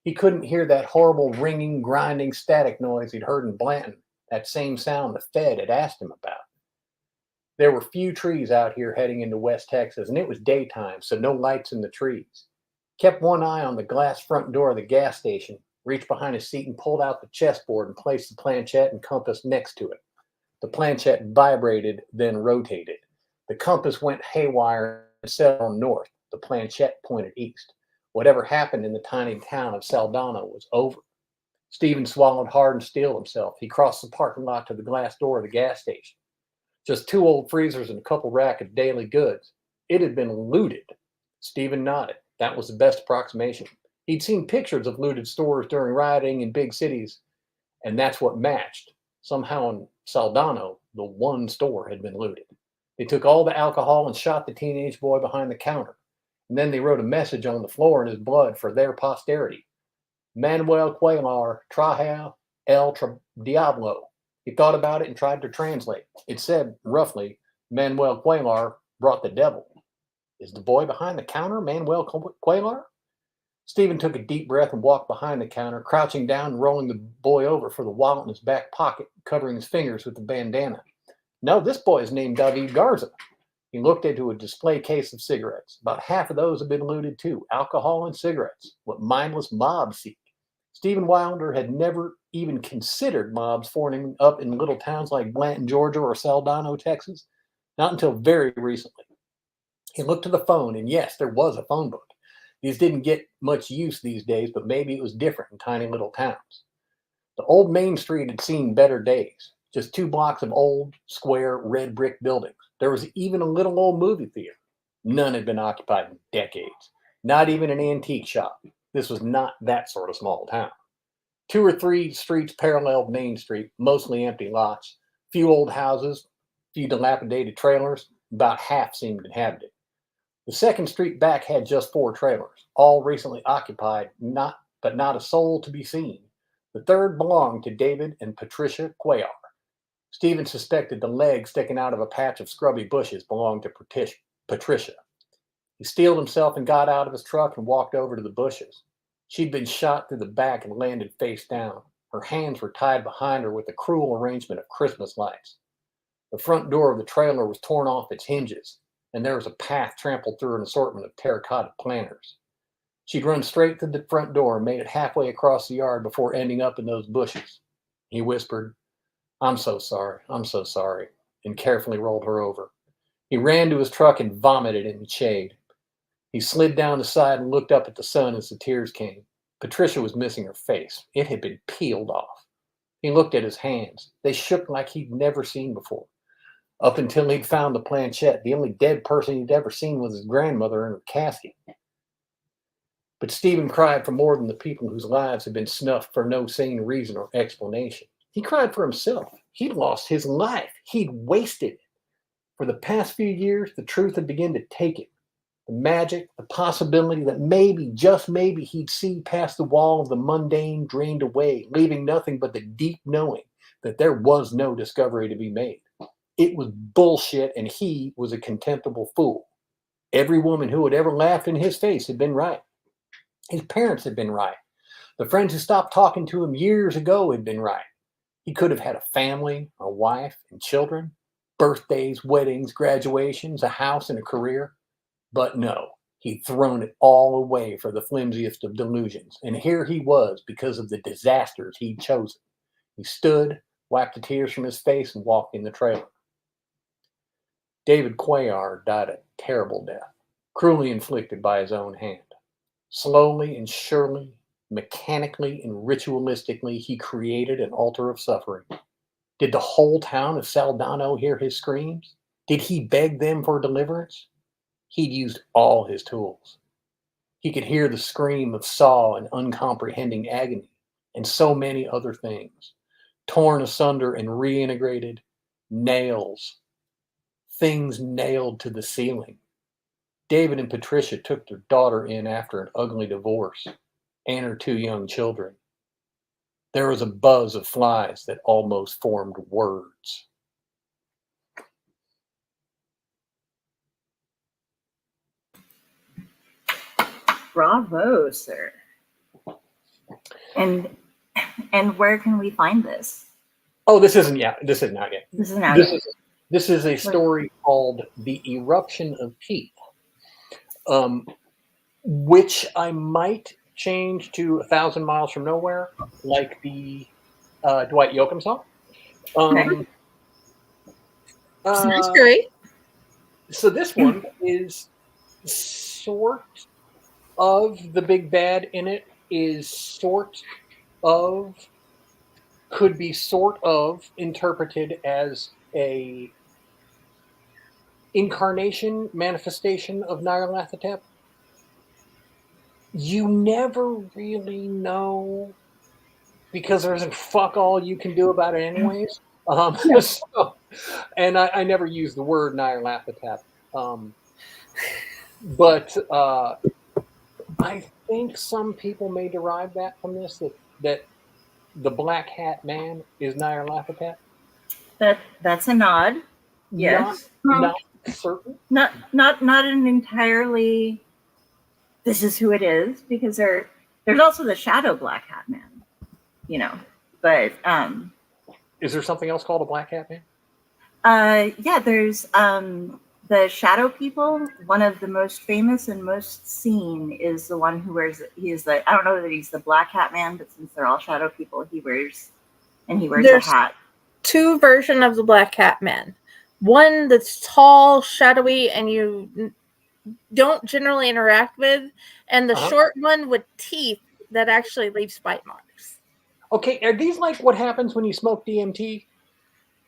He couldn't hear that horrible ringing, grinding static noise he'd heard in Blanton, that same sound the Fed had asked him about. There were few trees out here heading into West Texas, and it was daytime, so no lights in the trees. kept one eye on the glass front door of the gas station, reached behind his seat and pulled out the chessboard and placed the planchette and compass next to it. The planchette vibrated, then rotated. The compass went haywire and set on north. The planchette pointed east. Whatever happened in the tiny town of Saldana was over. Stephen swallowed hard and steeled himself. He crossed the parking lot to the glass door of the gas station. Just 2 old freezers and a couple rack of daily goods. It had been looted. Stephen nodded. That was the best approximation. He'd seen pictures of looted stores during rioting in big cities, and that's what matched. Somehow in Saldana, the one store had been looted. They took all the alcohol and shot the teenage boy behind the counter. And then they wrote a message on the floor in his blood for their posterity. Manuel Cuellar traja el diablo. He thought about it and tried to translate. It said, roughly, Manuel Cuellar brought the devil. Is the boy behind the counter Manuel Cuellar? Stephen took a deep breath and walked behind the counter, crouching down and rolling the boy over for the wallet in his back pocket, covering his fingers with the bandana. No, this boy is named David Garza. He looked into a display case of cigarettes. About half of those have been looted too. Alcohol and cigarettes. What mindless mobs seek. Stephen Wilder had never even considered mobs forming up in little towns like Blanton, Georgia, or Saldana, Texas. Not until very recently. He looked to the phone, and yes, there was a phone book. These didn't get much use these days, but maybe it was different in tiny little towns. The old Main Street had seen better days. Just 2 blocks of old, square, red brick buildings. There was even a little old movie theater. None had been occupied in decades. Not even an antique shop. This was not that sort of small town. 2 or 3 streets paralleled Main Street, mostly empty lots. Few old houses, few dilapidated trailers. About half seemed inhabited. The second street back had just 4 trailers, all recently occupied, but not a soul to be seen. The third belonged to David and Patricia Cuellar. Stephen suspected the leg sticking out of a patch of scrubby bushes belonged to Patricia. He steeled himself and got out of his truck and walked over to the bushes. She'd been shot through the back and landed face down. Her hands were tied behind her with a cruel arrangement of Christmas lights. The front door of the trailer was torn off its hinges, and there was a path trampled through an assortment of terracotta planters. She'd run straight to the front door and made it halfway across the yard before ending up in those bushes. He whispered, I'm so sorry, and carefully rolled her over. He ran to his truck and vomited in the shade. He slid down the side and looked up at the sun as the tears came. Patricia was missing her face. It had been peeled off. He looked at his hands. They shook like he'd never seen before. Up until he'd found the planchette, the only dead person he'd ever seen was his grandmother in her casket. But Stephen cried for more than the people whose lives had been snuffed for no sane reason or explanation. He cried for himself. He'd lost his life. He'd wasted it. For the past few years, the truth had begun to take it. The magic, the possibility that maybe, just maybe, he'd see past the wall of the mundane drained away, leaving nothing but the deep knowing that there was no discovery to be made. It was bullshit, and he was a contemptible fool. Every woman who had ever laughed in his face had been right. His parents had been right. The friends who stopped talking to him years ago had been right. He could have had a family, a wife, and children, birthdays, weddings, graduations, a house, and a career. But no, he'd thrown it all away for the flimsiest of delusions. And here he was because of the disasters he'd chosen. He stood, wiped the tears from his face, and walked in the trailer. David Cuellar died a terrible death, cruelly inflicted by his own hand. Slowly and surely, mechanically and ritualistically, he created an altar of suffering. Did the whole town of Saldana hear his screams? Did he beg them for deliverance? He'd used all his tools. He could hear the scream of saw and uncomprehending agony, and so many other things. Torn asunder and reintegrated, nails, things nailed to the ceiling. David and Patricia took their daughter in after an ugly divorce, and her 2 young children. There was a buzz of flies that almost formed words. Bravo, sir. And where can we find this? Oh, this isn't yet. This is not yet. This is not yet. This is a story called The Eruption of Teeth. which I might change to 1,000 Miles from Nowhere, like the Dwight Yoakam song. Sounds great. So this one is sort of the big bad in it is could be sort of interpreted as a incarnation manifestation of Nyarlathotep. You never really know because there isn't fuck all you can do about it anyways. So, and I never use the word Nyarlathotep. But I think some people may derive that from this, that the Black Hat Man is Nyarlathotep. That's a nod. Yes. Not certain. Not an entirely. This is who it is, because there's also the Shadow Black Hat Man, But is there something else called a Black Hat Man? Yeah, there's the Shadow People. One of the most famous and most seen is the one who wears. I don't know that he's the Black Hat Man, but since they're all Shadow People, he wears a hat. Two versions of the Black Hat Man. One that's tall, shadowy, and you don't generally interact with, and the short one with teeth that actually leaves bite marks. Okay, are these like what happens when you smoke DMT?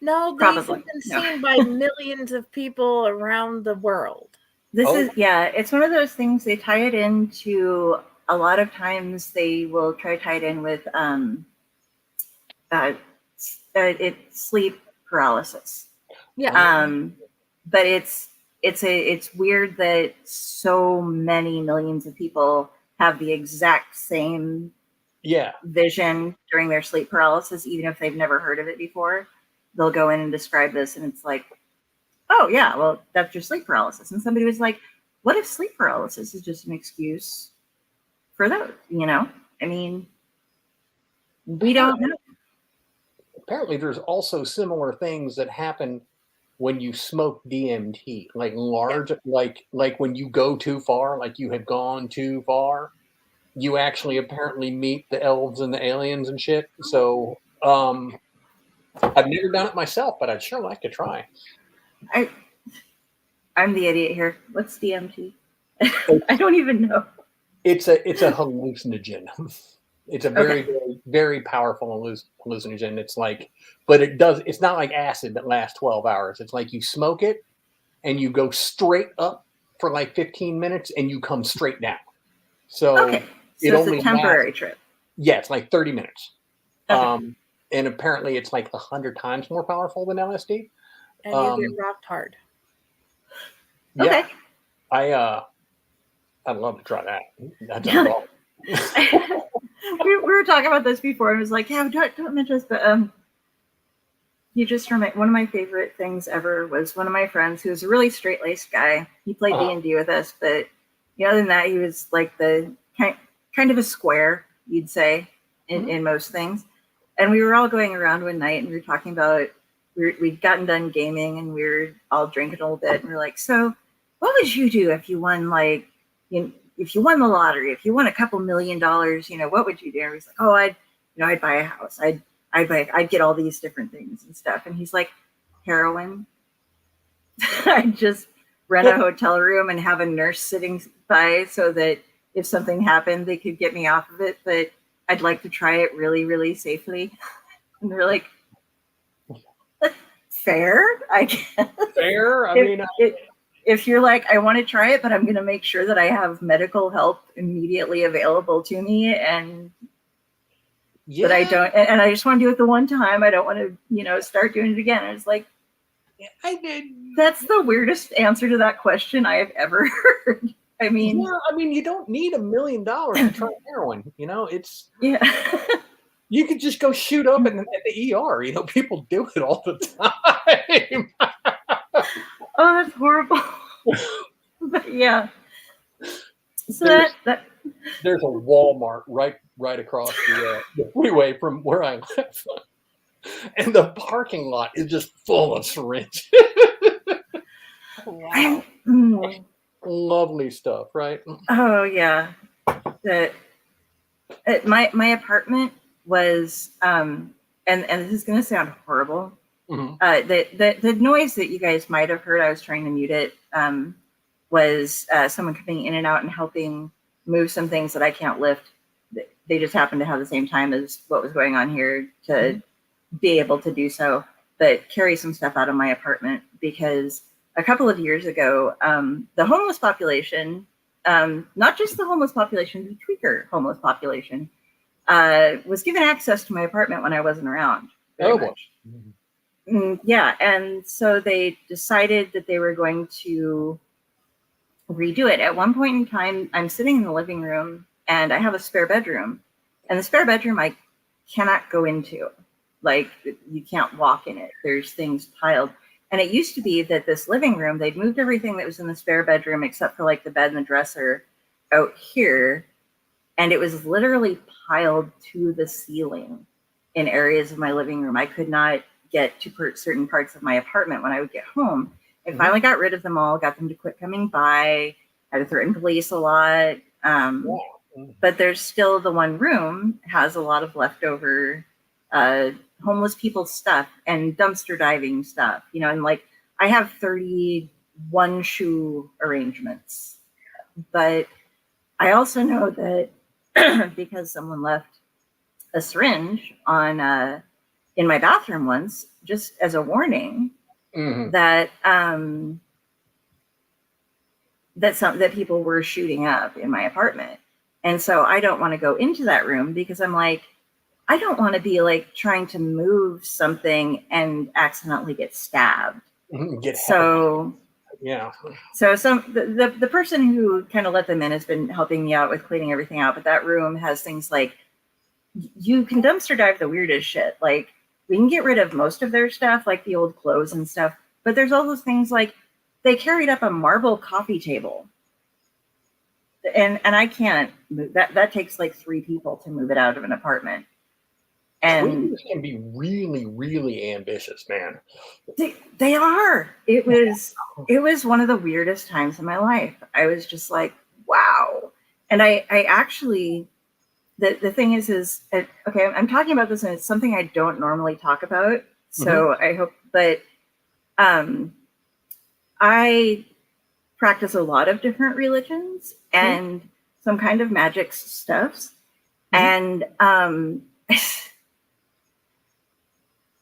No, these have been seen by millions of people around the world. It's one of those things. They tie it into, a lot of times they will try to tie it in with sleep paralysis. Yeah. But it's weird that so many millions of people have the exact same vision during their sleep paralysis, even if they've never heard of it before. They'll go in and describe this, and it's like, oh yeah, well, that's your sleep paralysis. And somebody was like, what if sleep paralysis is just an excuse for those? I mean, we don't know. Apparently there's also similar things that happen when you smoke DMT, like large, like when you go too far, like you have gone too far, you actually apparently meet the elves and the aliens and shit. So I've never done it myself, but I'd sure like to try. I'm the idiot here. What's DMT? I don't even know. It's a hallucinogen. It's a very, very, very powerful hallucinogen. It's like, but it's not like acid that lasts 12 hours. It's like you smoke it and you go straight up for like 15 minutes and you come straight down. So it's a temporary trip. Yeah, it's like 30 minutes. Okay. And apparently it's like 100 times more powerful than LSD. And you get rocked hard. Yeah. Okay. I'd love to try that. That's all. we were talking about this before, and it was like, yeah, don't mention this, but you just remind. One of my favorite things ever was one of my friends who was a really straight-laced guy. He played D&D with us, but other than that, he was like the kind of a square, you'd say, in most things. And we were all going around one night, and we were talking about we'd gotten done gaming, and we were all drinking a little bit, and we were like, so what would you do if you won if you won the lottery, if you won a couple $1 million, what would you do? And he's like, oh, I'd buy a house. I'd get all these different things and stuff. And he's like, heroin. I'd just rent a hotel room and have a nurse sitting by so that if something happened, they could get me off of it. But I'd like to try it really, really safely. And they're like, fair, I guess. Fair? If you're like, I want to try it, but I'm going to make sure that I have medical help immediately available to me, and that I don't, and I just want to do it the one time. I don't want to, start doing it again. I was like, that's the weirdest answer to that question I have ever heard. I mean, you don't need $1 million to try heroin. It's you could just go shoot up at the ER. People do it all the time. Oh, that's horrible. But yeah. So that there's a Walmart right across the freeway from where I live, and the parking lot is just full of syringes. Wow. Lovely stuff, right? Oh yeah. My apartment was and this is gonna sound horrible. Mm-hmm. The noise that you guys might have heard, I was trying to mute it, was someone coming in and out and helping move some things that I can't lift. They just happened to have the same time as what was going on here to be able to do so, but carry some stuff out of my apartment because a couple of years ago, the homeless population, not just the homeless population, the tweaker homeless population, was given access to my apartment when I wasn't around very much. Yeah, and so they decided that they were going to redo it. At one point in time, I'm sitting in the living room and I have a spare bedroom, and the spare bedroom I cannot go into. Like, you can't walk in it. There's things piled. And it used to be that this living room, they'd moved everything that was in the spare bedroom except for like the bed and the dresser out here. And it was literally piled to the ceiling in areas of my living room. I could not get to certain parts of my apartment when I would get home. I finally got rid of them all, got them to quit coming by. I had to threaten police a lot. But there's still the one room has a lot of leftover homeless people stuff and dumpster diving stuff, you know, and like I have 31 shoe arrangements. But I also know that because someone left a syringe on in my bathroom once, just as a warning, that that people were shooting up in my apartment. And so I don't want to go into that room because I'm like, I don't want to be like trying to move something and accidentally get stabbed. So yeah. So the person who kind of let them in has been helping me out with cleaning everything out. But that room has things like, you can dumpster dive the weirdest shit. Like, we can get rid of most of their stuff, like the old clothes and stuff. But there's all those things like they carried up a marble coffee table. And I can't move that. That takes like 3 people to move it out of an apartment. And Tweakers can be really, really ambitious, man. They are. It was one of the weirdest times in my life. I was just like, wow. And I actually, the thing is okay, I'm talking about this and it's something I don't normally talk about. So I hope, but I practice a lot of different religions and some kind of magic stuffs. And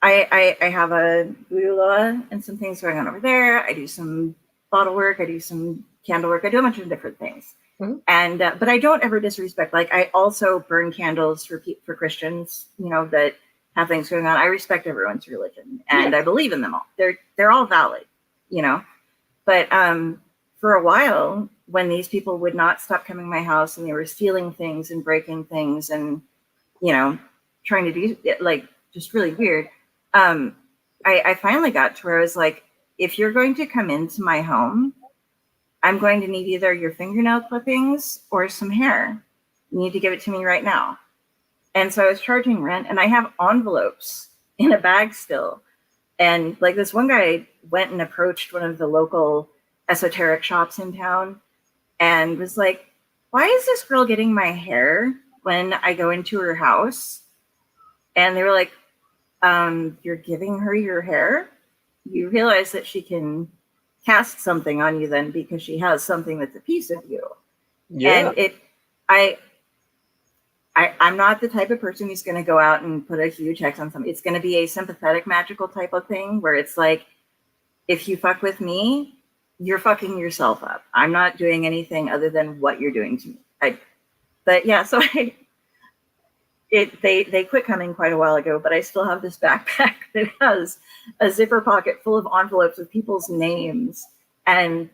I have a voodoo law and some things going on over there. I do some bottle work. I do some candle work. I do a bunch of different things. And but I don't ever disrespect. Like, I also burn candles for Christians, you know, that have things going on. I respect everyone's religion and I believe in them all. They're all valid, you know. But for a while, when these people would not stop coming to my house and they were stealing things and breaking things and, you know, trying to do it, like, just really weird. I finally got to where I was like, if you're going to come into my home, I'm going to need either your fingernail clippings or some hair. You need to give it to me right now. And so I was charging rent and I have envelopes in a bag still. And like, this one guy went and approached one of the local esoteric shops in town and was like, why is this girl getting my hair when I go into her house? And they were like, you're giving her your hair? You realize that she can cast something on you then because she has something that's a piece of you. Yeah. And I'm not the type of person who's going to go out and put a huge hex on something. It's going to be a sympathetic magical type of thing where it's like, if you fuck with me, you're fucking yourself up. I'm not doing anything other than what you're doing to me. But yeah, so they quit coming quite a while ago, but I still have this backpack that has a zipper pocket full of envelopes with people's names and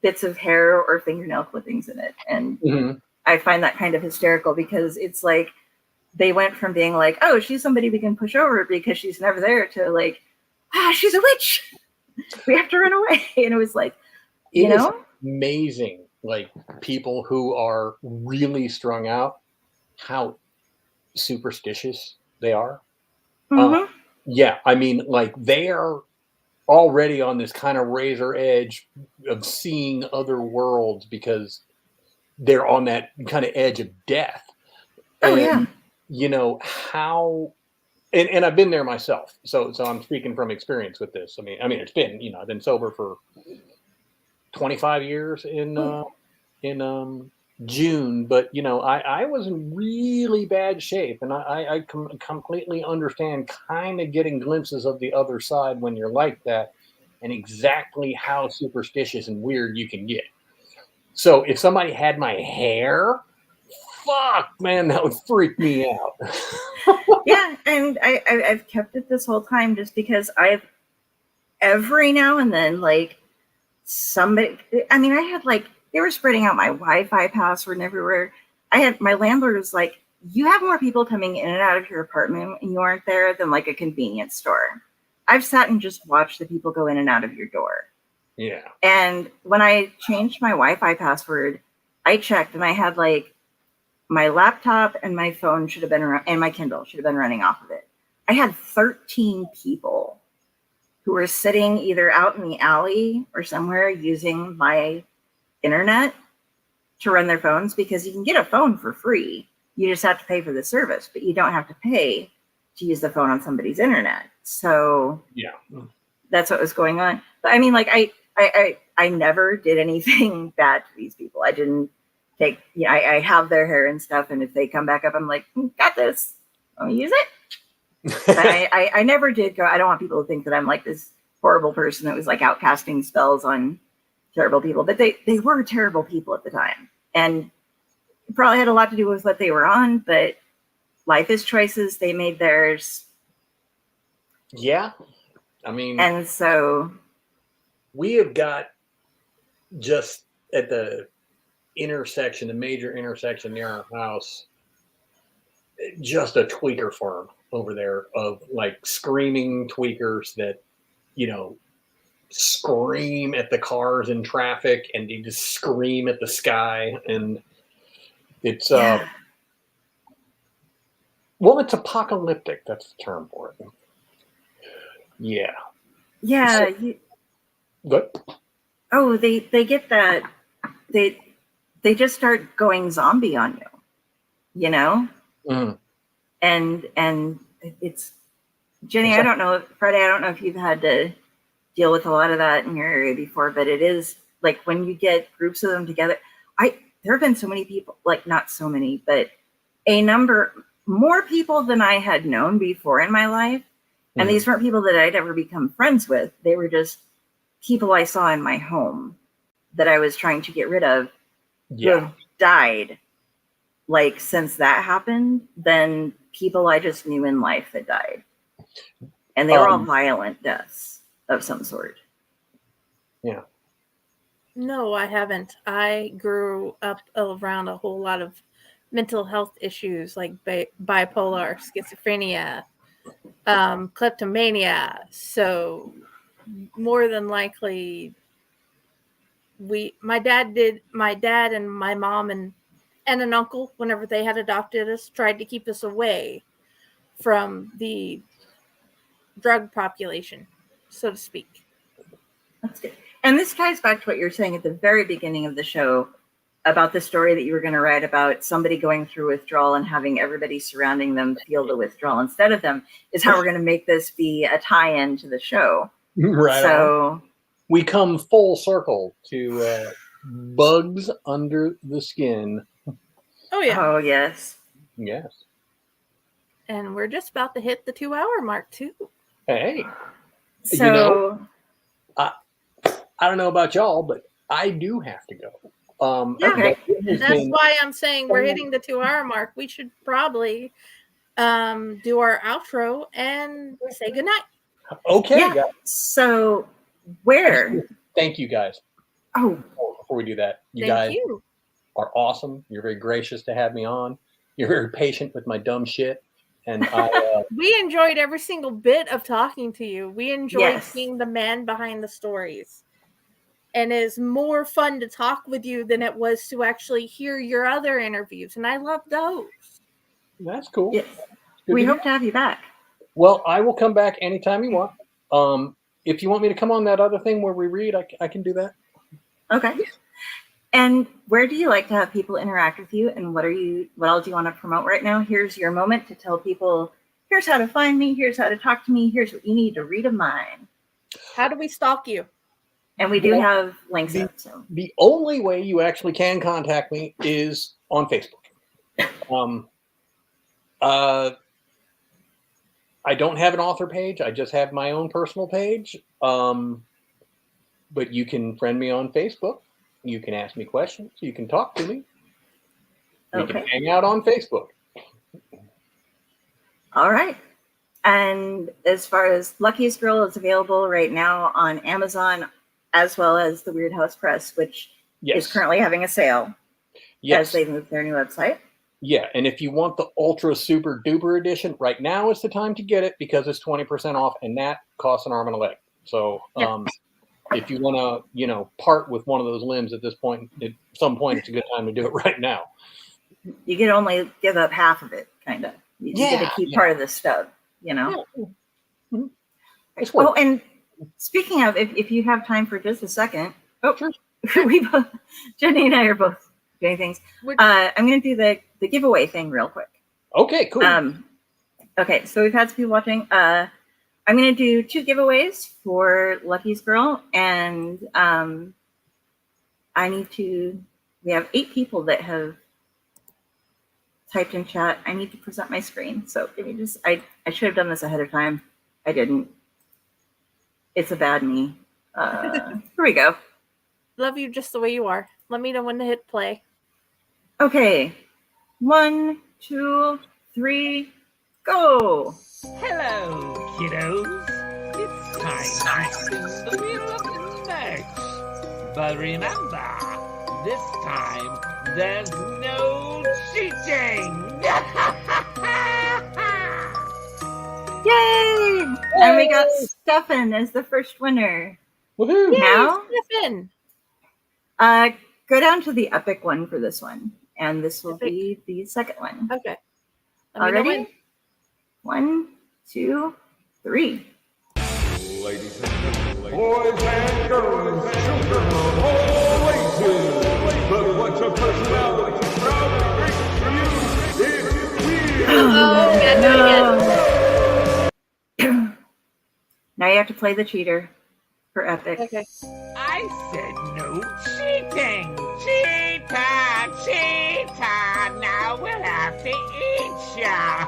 bits of hair or fingernail clippings in it. And I find that kind of hysterical because it's like they went from being like, oh, she's somebody we can push over because she's never there, to like, she's a witch. We have to run away. And it was like, you know, amazing. Like, people who are really strung out, how superstitious they are. Yeah, I mean, like, they are already on this kind of razor edge of seeing other worlds because they're on that kind of edge of death. Oh, And, yeah. you know, how, and I've been there myself. So I'm speaking from experience with this. I mean, it's been, you know, I've been sober for 25 years in June, but you know, I was in really bad shape, and I completely understand kind of getting glimpses of the other side when you're like that, and exactly how superstitious and weird you can get. So if somebody had my hair, fuck, man, that would freak me out. Yeah, and I've kept it this whole time just because I've every now and then, like, somebody, I mean, I had like, they were spreading out my Wi-Fi password and everywhere. I had, my landlord was like, you have more people coming in and out of your apartment and you aren't there than like a convenience store. I've sat and just watched the people go in and out of your door. Yeah. And when I changed my Wi-Fi password, I checked and I had like my laptop and my phone should have been and my Kindle should have been running off of it. I had 13 people who were sitting either out in the alley or somewhere using my internet to run their phones, because you can get a phone for free. You just have to pay for the service, but you don't have to pay to use the phone on somebody's internet. So yeah, that's what was going on. But I mean, like, I never did anything bad to these people. I didn't take, yeah, I have their hair and stuff. And if they come back up, I'm like, got this. Let me use it. But I never did go. I don't want people to think that I'm like this horrible person that was like out casting spells on terrible people. But they were terrible people at the time, and it probably had a lot to do with what they were on. But life is choices. They made theirs. Yeah, I mean, and so we have got just at the intersection, the major intersection near our house, just a tweaker farm over there of like screaming tweakers that, you know, scream at the cars in traffic and they just scream at the sky. And it's, well, it's apocalyptic. That's the term for it. Yeah. Yeah. Good. Oh, they get that. They just start going zombie on you, you know? Mm. And it's, Jenny, I don't know, Friday, I don't know if you've had to deal with a lot of that in your area before, but it is like when you get groups of them together, there have been so many people, like not so many, but a number, more people than I had known before in my life. Mm-hmm. And these weren't people that I'd ever become friends with. They were just people I saw in my home that I was trying to get rid of, who have died. Like, since that happened, then people I just knew in life that died. And they were all violent deaths of some sort. Yeah. No, I haven't. I grew up around a whole lot of mental health issues like bipolar, schizophrenia, kleptomania. So more than likely, my dad and my mom and an uncle, whenever they had adopted us, tried to keep us away from the drug population, so to speak. That's good. And this ties back to what you were saying at the very beginning of the show about the story that you were going to write about somebody going through withdrawal and having everybody surrounding them feel the withdrawal instead of them, is how we're going to make this be a tie-in to the show. Right. So on. We come full circle to bugs under the skin. Oh, yeah. Oh, yes. Yes. And we're just about to hit the 2-hour mark, too. Hey. So, you know, I don't know about y'all, but I do have to go. Okay. That's why I'm saying we're hitting the 2-hour mark. We should probably do our outro and say goodnight. Okay. Yeah. So, where? Thank you, guys. Oh. Before we do that, you Thank guys you. are awesome. You're very gracious to have me on. You're very patient with my dumb shit. And we enjoyed every single bit of talking to you. We enjoyed seeing the man behind the stories. And it is more fun to talk with you than it was to actually hear your other interviews. And I love those. That's cool. Yes. We hope to have you back. Well, I will come back anytime you want. if you want me to come on that other thing where we read, I can do that. Okay. And where do you like to have people interact with you? And what all do you want to promote right now? Here's your moment to tell people, here's how to find me. Here's how to talk to me. Here's what you need to read of mine. How do we stalk you? And we do have links up. So the only way you actually can contact me is on Facebook. I don't have an author page. I just have my own personal page. But you can friend me on Facebook. You can ask me questions. You can talk to me. We can hang out on Facebook. All right. And as far as Lucky's Girl is available right now on Amazon, as well as the Weird House Press, which is currently having a sale as they move their new website. Yeah, and if you want the ultra super duper edition, right now is the time to get it because it's 20% off, and that costs an arm and a leg. So if you want to, part with one of those limbs at this point, at some point, it's a good time to do it right now. You can only give up half of it, kind of. You get to keep part of the stub, Mm-hmm. Oh, and speaking of, if you have time for just a second, sure. Jenny and I are both doing things. I'm going to do the giveaway thing real quick. Okay, cool. Okay, so we've had some people watching. I'm going to do 2 giveaways for Lucky's Girl, and we have 8 people that have typed in chat. I need to present my screen. So give me I should have done this ahead of time. I didn't. It's a bad me. Here we go. Love you just the way you are. Let me know when to hit play. Okay. 1, 2, 3, go. Hello, kiddos. It's time to spin the wheel of merch. But remember, this time there's no cheating. Yay! And we got Stefan as the first winner. Woohoo! Now, Stefan. Go down to the epic one for this one, and this will be the second one. Okay. All ready? 1, 2, 3. Ladies and gentlemen, boys and girls, children of all ages, the bunch of personality proudly brings to you its wheel. Now you have to play the cheater for epic. Okay. I said no cheating. Cheater. Now we'll have to eat ya.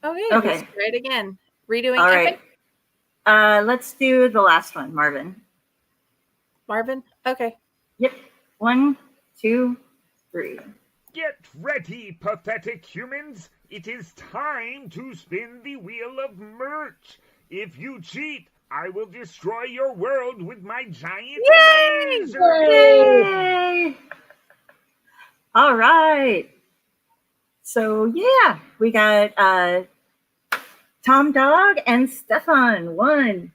Okay. Let's try it again. Redoing All epic. Right. Let's do the last one, Marvin. Marvin? Okay. Yep. 1, 2, 3. Get ready, pathetic humans. It is time to spin the wheel of merch. If you cheat, I will destroy your world with my giant laser. Yay! All right. So, yeah, we got Tom Dog and Stefan won.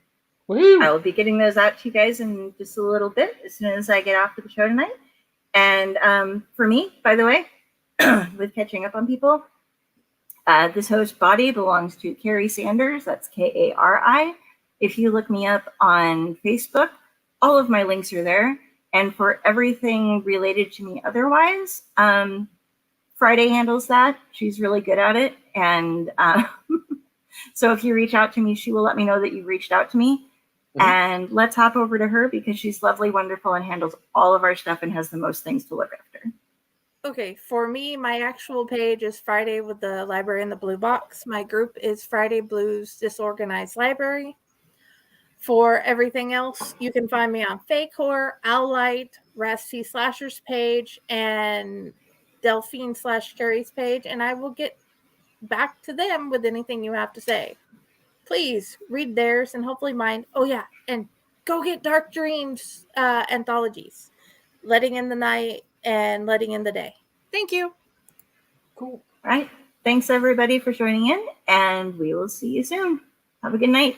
Woo-hoo. I will be getting those out to you guys in just a little bit as soon as I get off of the show tonight. And for me, by the way, with catching up on people, this host body belongs to Carrie Sanders. That's Kari. If you look me up on Facebook, all of my links are there. And for everything related to me otherwise, Friday handles that. She's really good at it. And so if you reach out to me, she will let me know that you reached out to me. Mm-hmm. And let's hop over to her because she's lovely, wonderful, and handles all of our stuff and has the most things to look after. Okay, for me, my actual page is Friday with the Library in the Blue Box. My group is Friday Blues Disorganized Library. For everything else, you can find me on Fake Horror, Owlite, Rasty Slasher's page, and Delphine / Carrie's page, and I will get back to them with anything you have to say. Please read theirs and hopefully mine. Oh, yeah, and go get Dark Dreams anthologies. Letting in the Night and Letting in the Day. Thank you. Cool. All right. Thanks, everybody, for joining in, and we will see you soon. Have a good night.